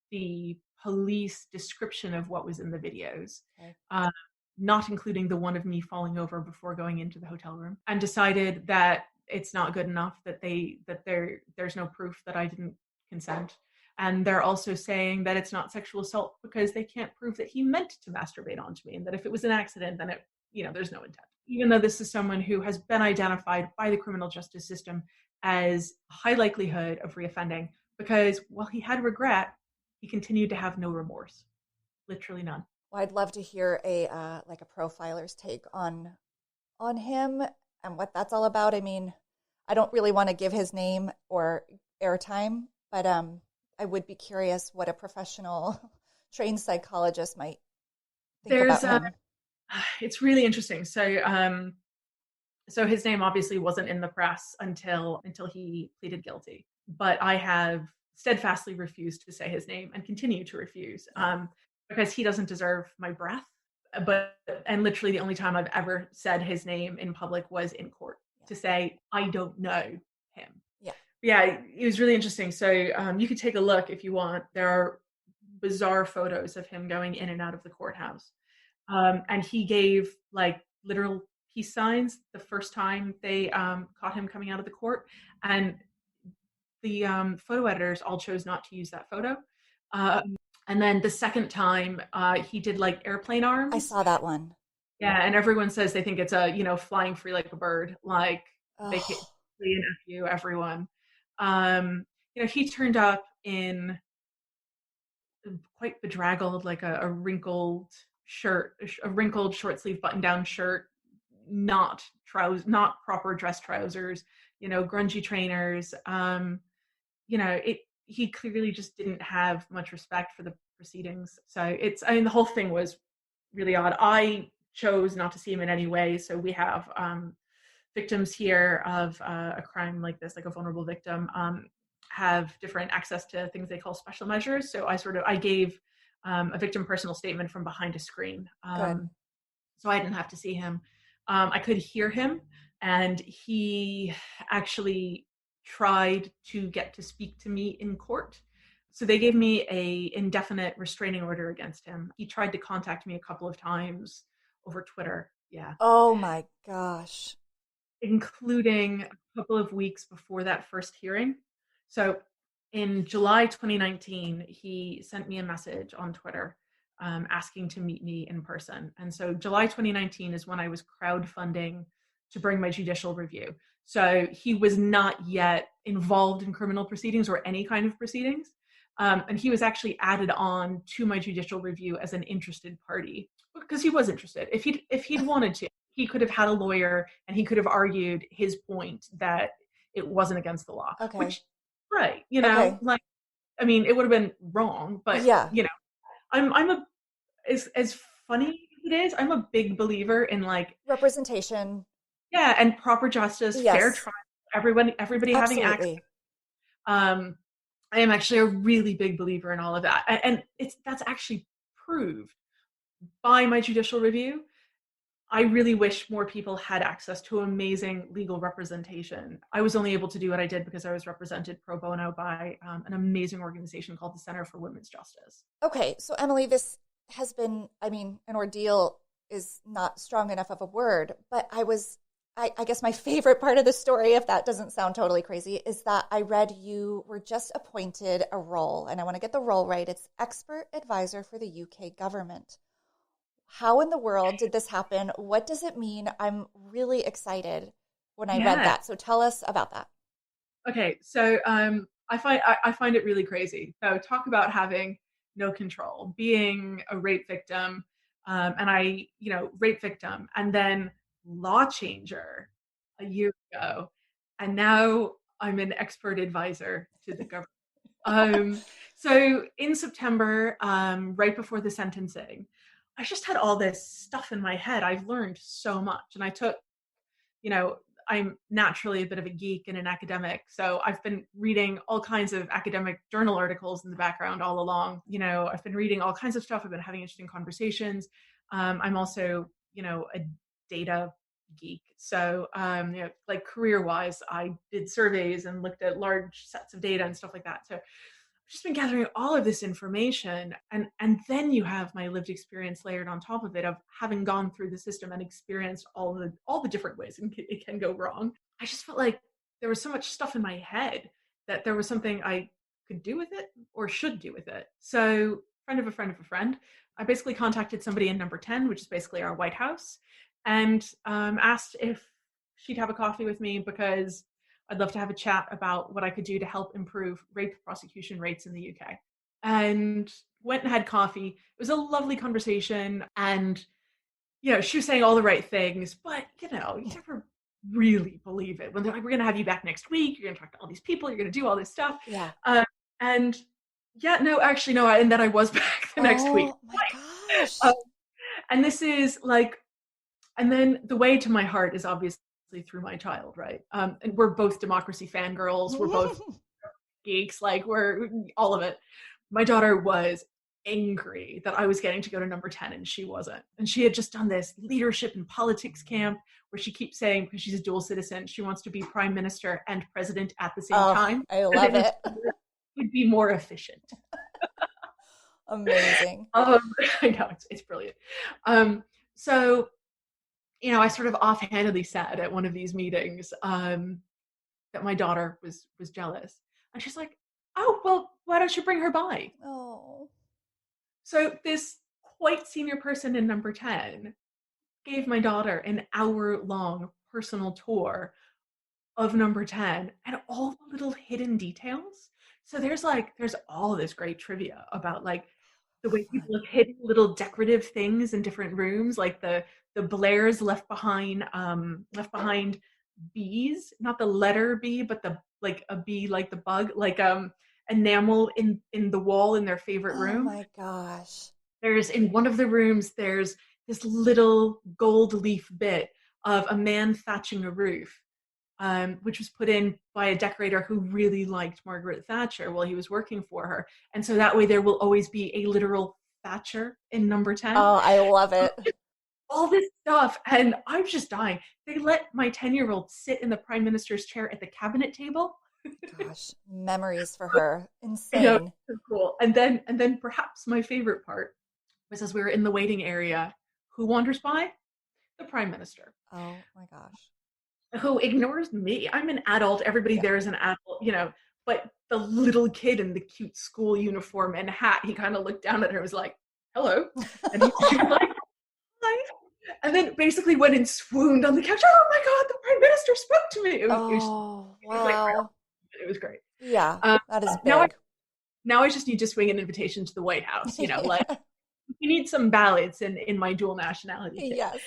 the police description of what was in the videos. Okay. Not including the one of me falling over before going into the hotel room, and decided that it's not good enough, that there's no proof that I didn't consent. And they're also saying that it's not sexual assault because they can't prove that he meant to masturbate onto me, and that if it was an accident, then there's no intent. Even though this is someone who has been identified by the criminal justice system as high likelihood of reoffending, because while he had regret, he continued to have no remorse, literally none. Well, I'd love to hear a profiler's take on him and what that's all about. I mean, I don't really want to give his name or airtime, but I would be curious what a professional trained psychologist might think about him? It's really interesting. So his name obviously wasn't in the press until he pleaded guilty. But I have steadfastly refused to say his name and continue to refuse because he doesn't deserve my breath. And literally the only time I've ever said his name in public was in court to say, I don't know him. Yeah, it was really interesting. So you could take a look if you want. There are bizarre photos of him going in and out of the courthouse. And he gave like literal peace signs the first time they caught him coming out of the court. And the photo editors all chose not to use that photo. And then the second time he did like airplane arms. I saw that one. Yeah, and everyone says they think it's flying free like a bird, like they can an F you, everyone. He turned up in quite bedraggled, like a wrinkled shirt, a wrinkled short sleeve button down shirt, not proper dress trousers, grungy trainers. He clearly just didn't have much respect for the proceedings. So the whole thing was really odd. I chose not to see him in any way. So we have victims here of a crime like this, like a vulnerable victim, have different access to things they call special measures. So I gave a victim personal statement from behind a screen. So I didn't have to see him. I could hear him, and he actually tried to get to speak to me in court. So they gave me a indefinite restraining order against him. He tried to contact me a couple of times over Twitter. Yeah. Oh my gosh. Including a couple of weeks before that first hearing. So in July 2019, he sent me a message on Twitter asking to meet me in person. And so July 2019 is when I was crowdfunding to bring my judicial review. So he was not yet involved in criminal proceedings or any kind of proceedings. And he was actually added on to my judicial review as an interested party because he was interested. If he'd wanted to, he could have had a lawyer and he could have argued his point that it wasn't against the law. Okay. Which, right. It would have been wrong, but as funny as it is, I'm a big believer in like representation. Yeah. And proper justice, fair trial, everybody having access. I am actually a really big believer in all of that. And that's actually proved by my judicial review. I really wish more people had access to amazing legal representation. I was only able to do what I did because I was represented pro bono by an amazing organization called the Center for Women's Justice. Okay, so Emily, this has been, an ordeal is not strong enough of a word, but I guess my favorite part of the story, if that doesn't sound totally crazy, is that I read you were just appointed a role, and I want to get the role right. It's expert advisor for the UK government. How in the world did this happen? What does it mean? I'm really excited when I read that. So tell us about that. Okay, so I find it really crazy. So talk about having no control, being a rape victim, rape victim, and then law changer a year ago, and now I'm an expert advisor to the government. So in September, right before the sentencing, I just had all this stuff in my head. I've learned so much, and I took, I'm naturally a bit of a geek and an academic, so I've been reading all kinds of academic journal articles in the background all along. I've been reading all kinds of stuff. I've been having interesting conversations. I'm also, a data geek. So, like career-wise, I did surveys and looked at large sets of data and stuff like that. So I've just been gathering all of this information, and then you have my lived experience layered on top of it of having gone through the system and experienced all the different ways it can go wrong. I just felt like there was so much stuff in my head that there was something I could do with it or should do with it. So friend of a friend of a friend, I basically contacted somebody in number 10, which is basically our White House, and asked if she'd have a coffee with me because I'd love to have a chat about what I could do to help improve rape prosecution rates in the UK. And went and had coffee. It was a lovely conversation. And, she was saying all the right things, but, you never really believe it. When they're like, we're going to have you back next week. You're going to talk to all these people. You're going to do all this stuff. Yeah. And then I was back the next week. Oh my gosh. And this is like, and then the way to my heart is obviously through my child, right? And we're both democracy fangirls. We're both geeks. Like, we're all of it. My daughter was angry that I was getting to go to number 10 and she wasn't. And she had just done this leadership and politics camp where she keeps saying, because she's a dual citizen, she wants to be prime minister and president at the same time. I love it. Would be more efficient. Amazing. I know, it's brilliant. So, you know, I sort of offhandedly said at one of these meetings that my daughter was jealous. And she's like, oh, well, why don't you bring her by? Oh. So this quite senior person in number 10 gave my daughter an hour-long personal tour of number 10 and all the little hidden details. So there's all this great trivia about like the way people have hidden little decorative things in different rooms, like the Blairs left behind bees, not the letter B, but the like a bee, like the bug, like enamel in the wall in their favorite room. Oh my gosh. There's in one of the rooms, there's this little gold leaf bit of a man thatching a roof, which was put in by a decorator who really liked Margaret Thatcher while he was working for her. And so that way there will always be a literal Thatcher in number 10. Oh, I love it. All this stuff. And I'm just dying. They let my 10-year-old sit in the prime minister's chair at the cabinet table. Gosh, memories for her. Insane. You know, so cool. And then perhaps my favorite part was as we were in the waiting area, who wanders by? The prime minister. Oh my gosh. Who ignores me. I'm an adult. Everybody there is an adult, you know, but the little kid in the cute school uniform and hat, he kind of looked down at her and was like, hello. And she was like, hi. And then basically went and swooned on the couch. Oh my God, the prime minister spoke to me. Wow. It was great. Yeah, that is big. Now I just need to swing an invitation to the White House, you know, like we need some ballots in my dual nationality. Yes.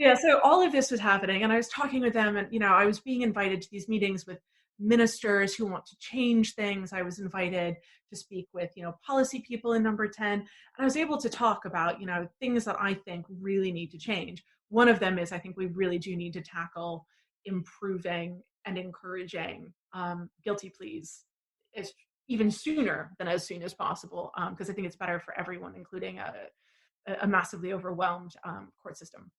Yeah, so all of this was happening and I was talking with them and, you know, I was being invited to these meetings with ministers who want to change things. I was invited to speak with, you know, policy people in number 10. And I was able to talk about, you know, things that I think really need to change. One of them is I think we really do need to tackle improving and encouraging guilty pleas even sooner than as soon as possible, because I think it's better for everyone, including a massively overwhelmed court system.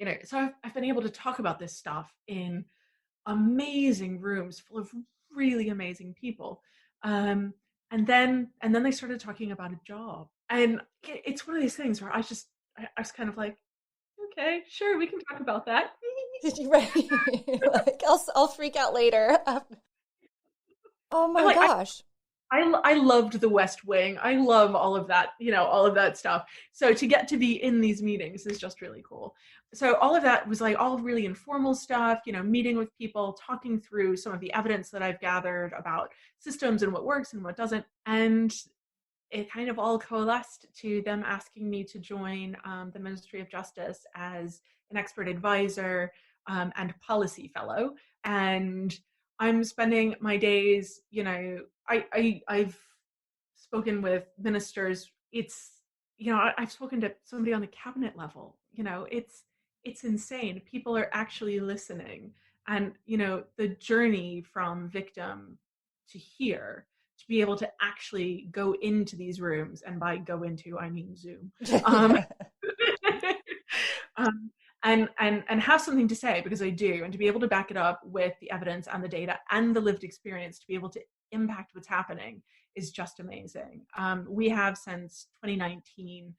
You know, so I've been able to talk about this stuff in amazing rooms full of really amazing people. And then they started talking about a job. And it's one of these things where I was kind of like, okay, sure, we can talk about that. Right. Like, I'll freak out later. Oh my gosh. I loved The West Wing. I love all of that, you know, all of that stuff. So to get to be in these meetings is just really cool. So all of that was like all really informal stuff, you know, meeting with people, talking through some of the evidence that I've gathered about systems and what works and what doesn't. And it kind of all coalesced to them asking me to join the Ministry of Justice as an expert advisor and policy fellow. And I'm spending my days, you know, I've spoken with ministers. It's, you know, I've spoken to somebody on the cabinet level. You know, it's insane. People are actually listening. And, you know, the journey from victim to here, to be able to actually go into these rooms, and by go into, I mean Zoom, and have something to say, because I do, and to be able to back it up with the evidence and the data and the lived experience to be able to impact what's happening is just amazing. We have since 2019,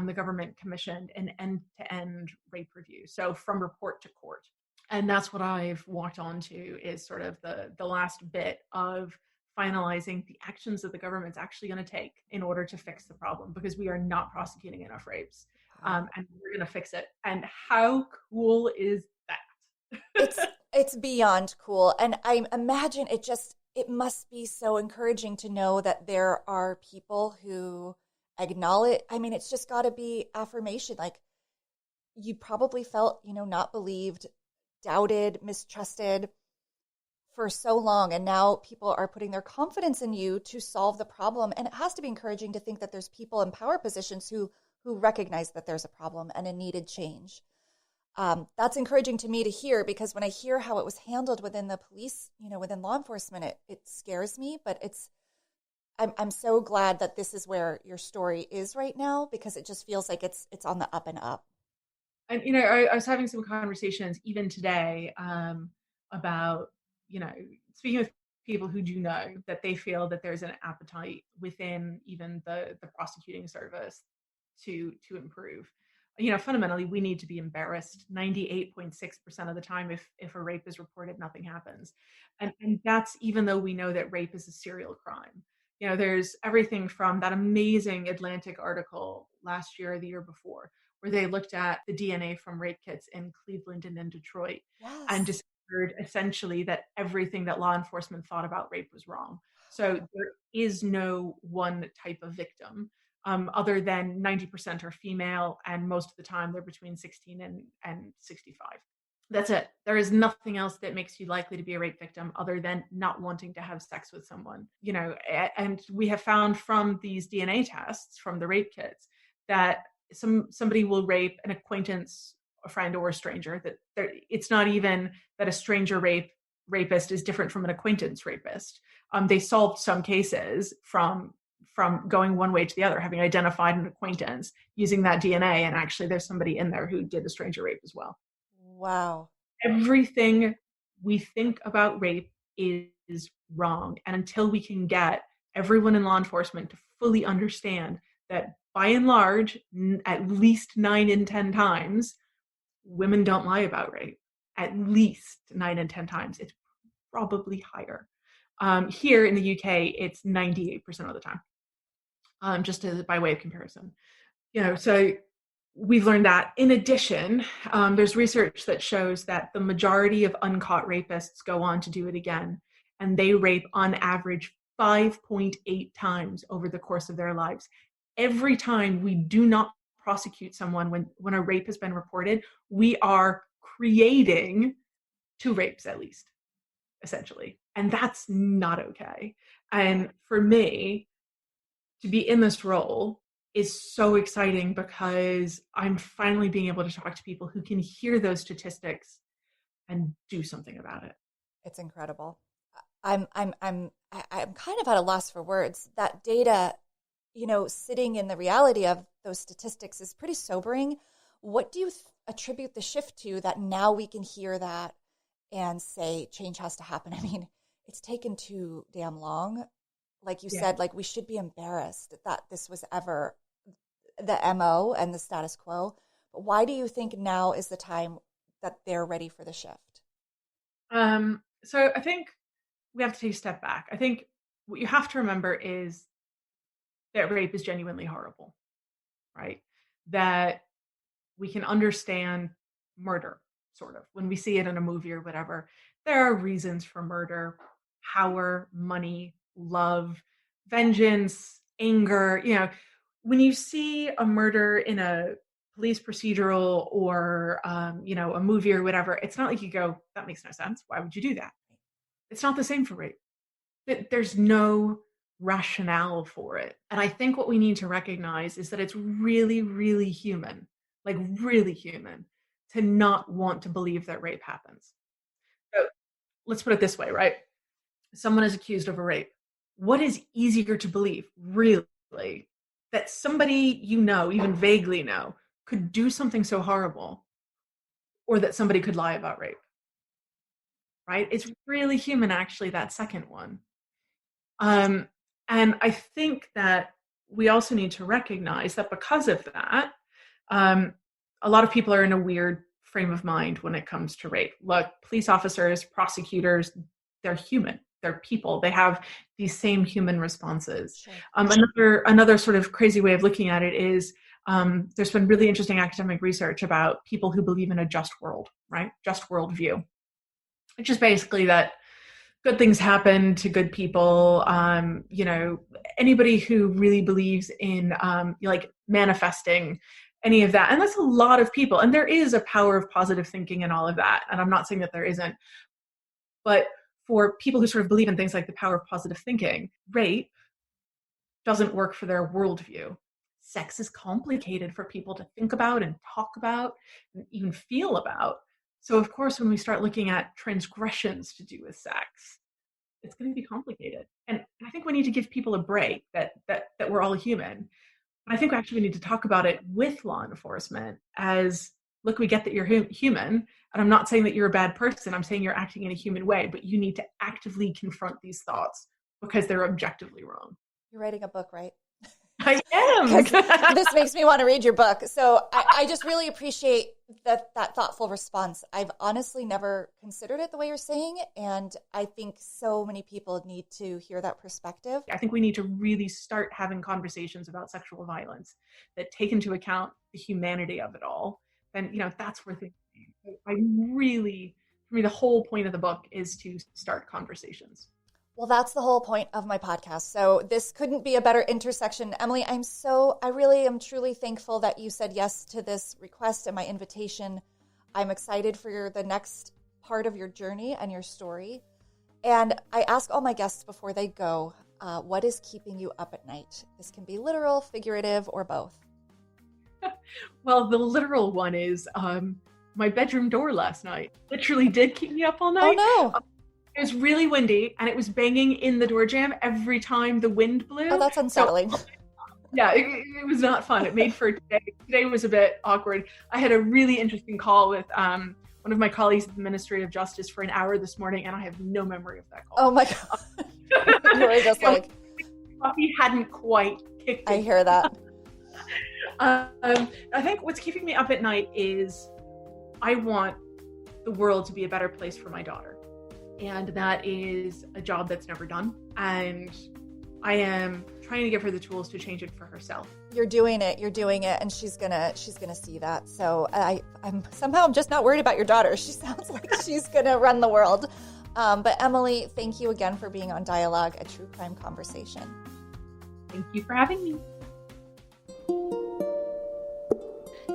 the government commissioned an end-to-end rape review, so from report to court. And that's what I've walked on to, is sort of the last bit of finalizing the actions that the government's actually going to take in order to fix the problem, because we are not prosecuting enough rapes. And we're going to fix it. And how cool is that? It's beyond cool. And I imagine it must be so encouraging to know that there are people who acknowledge. I mean, it's just got to be affirmation. Like, you probably felt, you know, not believed, doubted, mistrusted for so long. And now people are putting their confidence in you to solve the problem. And it has to be encouraging to think that there's people in power positions who who recognize that there's a problem and a needed change. That's encouraging to me to hear, because when I hear how it was handled within the police, within law enforcement, it scares me. But I'm so glad that this is where your story is right now, because it just feels like it's on the up and up. And I was having some conversations even today about speaking with people who do know that they feel that there's an appetite within even the prosecuting service to improve. Fundamentally, we need to be embarrassed 98.6% of the time. If a rape is reported, nothing happens. And that's even though we know that rape is a serial crime. There's everything from that amazing Atlantic article last year or the year before, where they looked at the DNA from rape kits in Cleveland and in Detroit, Yes. and discovered essentially that everything that law enforcement thought about rape was wrong. So there is no one type of victim. Other than 90% are female, and most of the time they're between 16 and 65. That's it. There is nothing else that makes you likely to be a rape victim other than not wanting to have sex with someone. And we have found from these DNA tests from the rape kits that somebody will rape an acquaintance, a friend, or a stranger. That it's not even that a stranger rapist is different from an acquaintance rapist. They solved some cases from going one way to the other, having identified an acquaintance using that DNA, and actually there's somebody in there who did a stranger rape as well. Wow. Everything we think about rape is wrong. And until we can get everyone in law enforcement to fully understand that by and large, at least 9 in 10 times, women don't lie about rape. At least 9 in 10 times. It's probably higher. Here in the UK, it's 98% of the time. Just by way of comparison. So we've learned that. In addition, there's research that shows that the majority of uncaught rapists go on to do it again, and they rape on average 5.8 times over the course of their lives. Every time we do not prosecute someone when a rape has been reported, we are creating 2 rapes at least, essentially. And that's not okay. And for me, to be in this role is so exciting, because I'm finally being able to talk to people who can hear those statistics and do something about it. It's incredible. I'm kind of at a loss for words. That data, sitting in the reality of those statistics is pretty sobering. What do you attribute the shift to, that now we can hear that and say change has to happen? I mean, it's taken too damn long. Like you said, we should be embarrassed that this was ever the MO and the status quo. But why do you think now is the time that they're ready for the shift? So I think we have to take a step back. I think what you have to remember is that rape is genuinely horrible, right? That we can understand murder, sort of. When we see it in a movie or whatever, there are reasons for murder: power, money, love, vengeance, anger. When you see a murder in a police procedural or a movie or whatever, it's not like you go, that makes no sense. Why would you do that? It's not the same for rape. There's no rationale for it. And I think what we need to recognize is that it's really, really human, really human, to not want to believe that rape happens. So let's put it this way, right? Someone is accused of a rape. What is easier to believe, really? That somebody even vaguely know, could do something so horrible, or that somebody could lie about rape, right? It's really human, actually, that second one. And I think that we also need to recognize that because of that, a lot of people are in a weird frame of mind when it comes to rape. Look, police officers, prosecutors, they're human. They're people. They have these same human responses. Sure. Another sort of crazy way of looking at it is there's been really interesting academic research about people who believe in a just world, right? Just world view, which is basically that good things happen to good people. Anybody who really believes in manifesting any of that, and that's a lot of people. And there is a power of positive thinking and all of that. And I'm not saying that there isn't, but for people who sort of believe in things like the power of positive thinking, rape doesn't work for their worldview. sex is complicated for people to think about and talk about and even feel about. So of course, when we start looking at transgressions to do with sex, it's going to be complicated. And I think we need to give people a break that we're all human. But I think actually we need to talk about it with law enforcement as, look, we get that you're human, and I'm not saying that you're a bad person. I'm saying you're acting in a human way, but you need to actively confront these thoughts because they're objectively wrong. You're writing a book, right? I am. This makes me want to read your book. So I just really appreciate that thoughtful response. I've honestly never considered it the way you're saying, and I think so many people need to hear that perspective. I think we need to really start having conversations about sexual violence that take into account the humanity of it all. And, that's where things, for me, the whole point of the book is to start conversations. Well, that's the whole point of my podcast. So this couldn't be a better intersection. Emily, I really am truly thankful that you said yes to this request and my invitation. I'm excited for the next part of your journey and your story. And I ask all my guests before they go, what is keeping you up at night? This can be literal, figurative, or both. Well, the literal one is my bedroom door last night. Literally did keep me up all night. Oh, no. It was really windy, and it was banging in the door jamb every time the wind blew. Oh, that's unsettling. So, yeah, it was not fun. It made for today. Today was a bit awkward. I had a really interesting call with one of my colleagues at the Ministry of Justice for an hour this morning, and I have no memory of that call. Oh, my God. You were just like... Coffee hadn't quite kicked in. I hear that. I think what's keeping me up at night is I want the world to be a better place for my daughter. And that is a job that's never done. And I am trying to give her the tools to change it for herself. You're doing it, and she's gonna see that. So I'm just not worried about your daughter. She sounds like she's gonna run the world. But Emily, thank you again for being on Dialogue, a true crime conversation. Thank you for having me.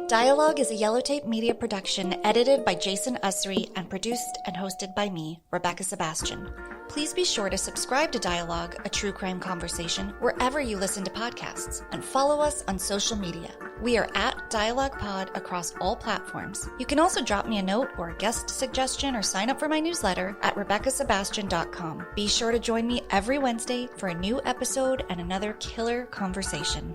Dialogue is a Yellow Tape Media production edited by Jason Usry and produced and hosted by me, Rebecca Sebastian. Please be sure to subscribe to Dialogue, a true crime conversation, wherever you listen to podcasts, and follow us on social media. We are at Dialogue Pod across all platforms. You can also drop me a note or a guest suggestion or sign up for my newsletter at RebeccaSebastian.com. Be sure to join me every Wednesday for a new episode and another killer conversation.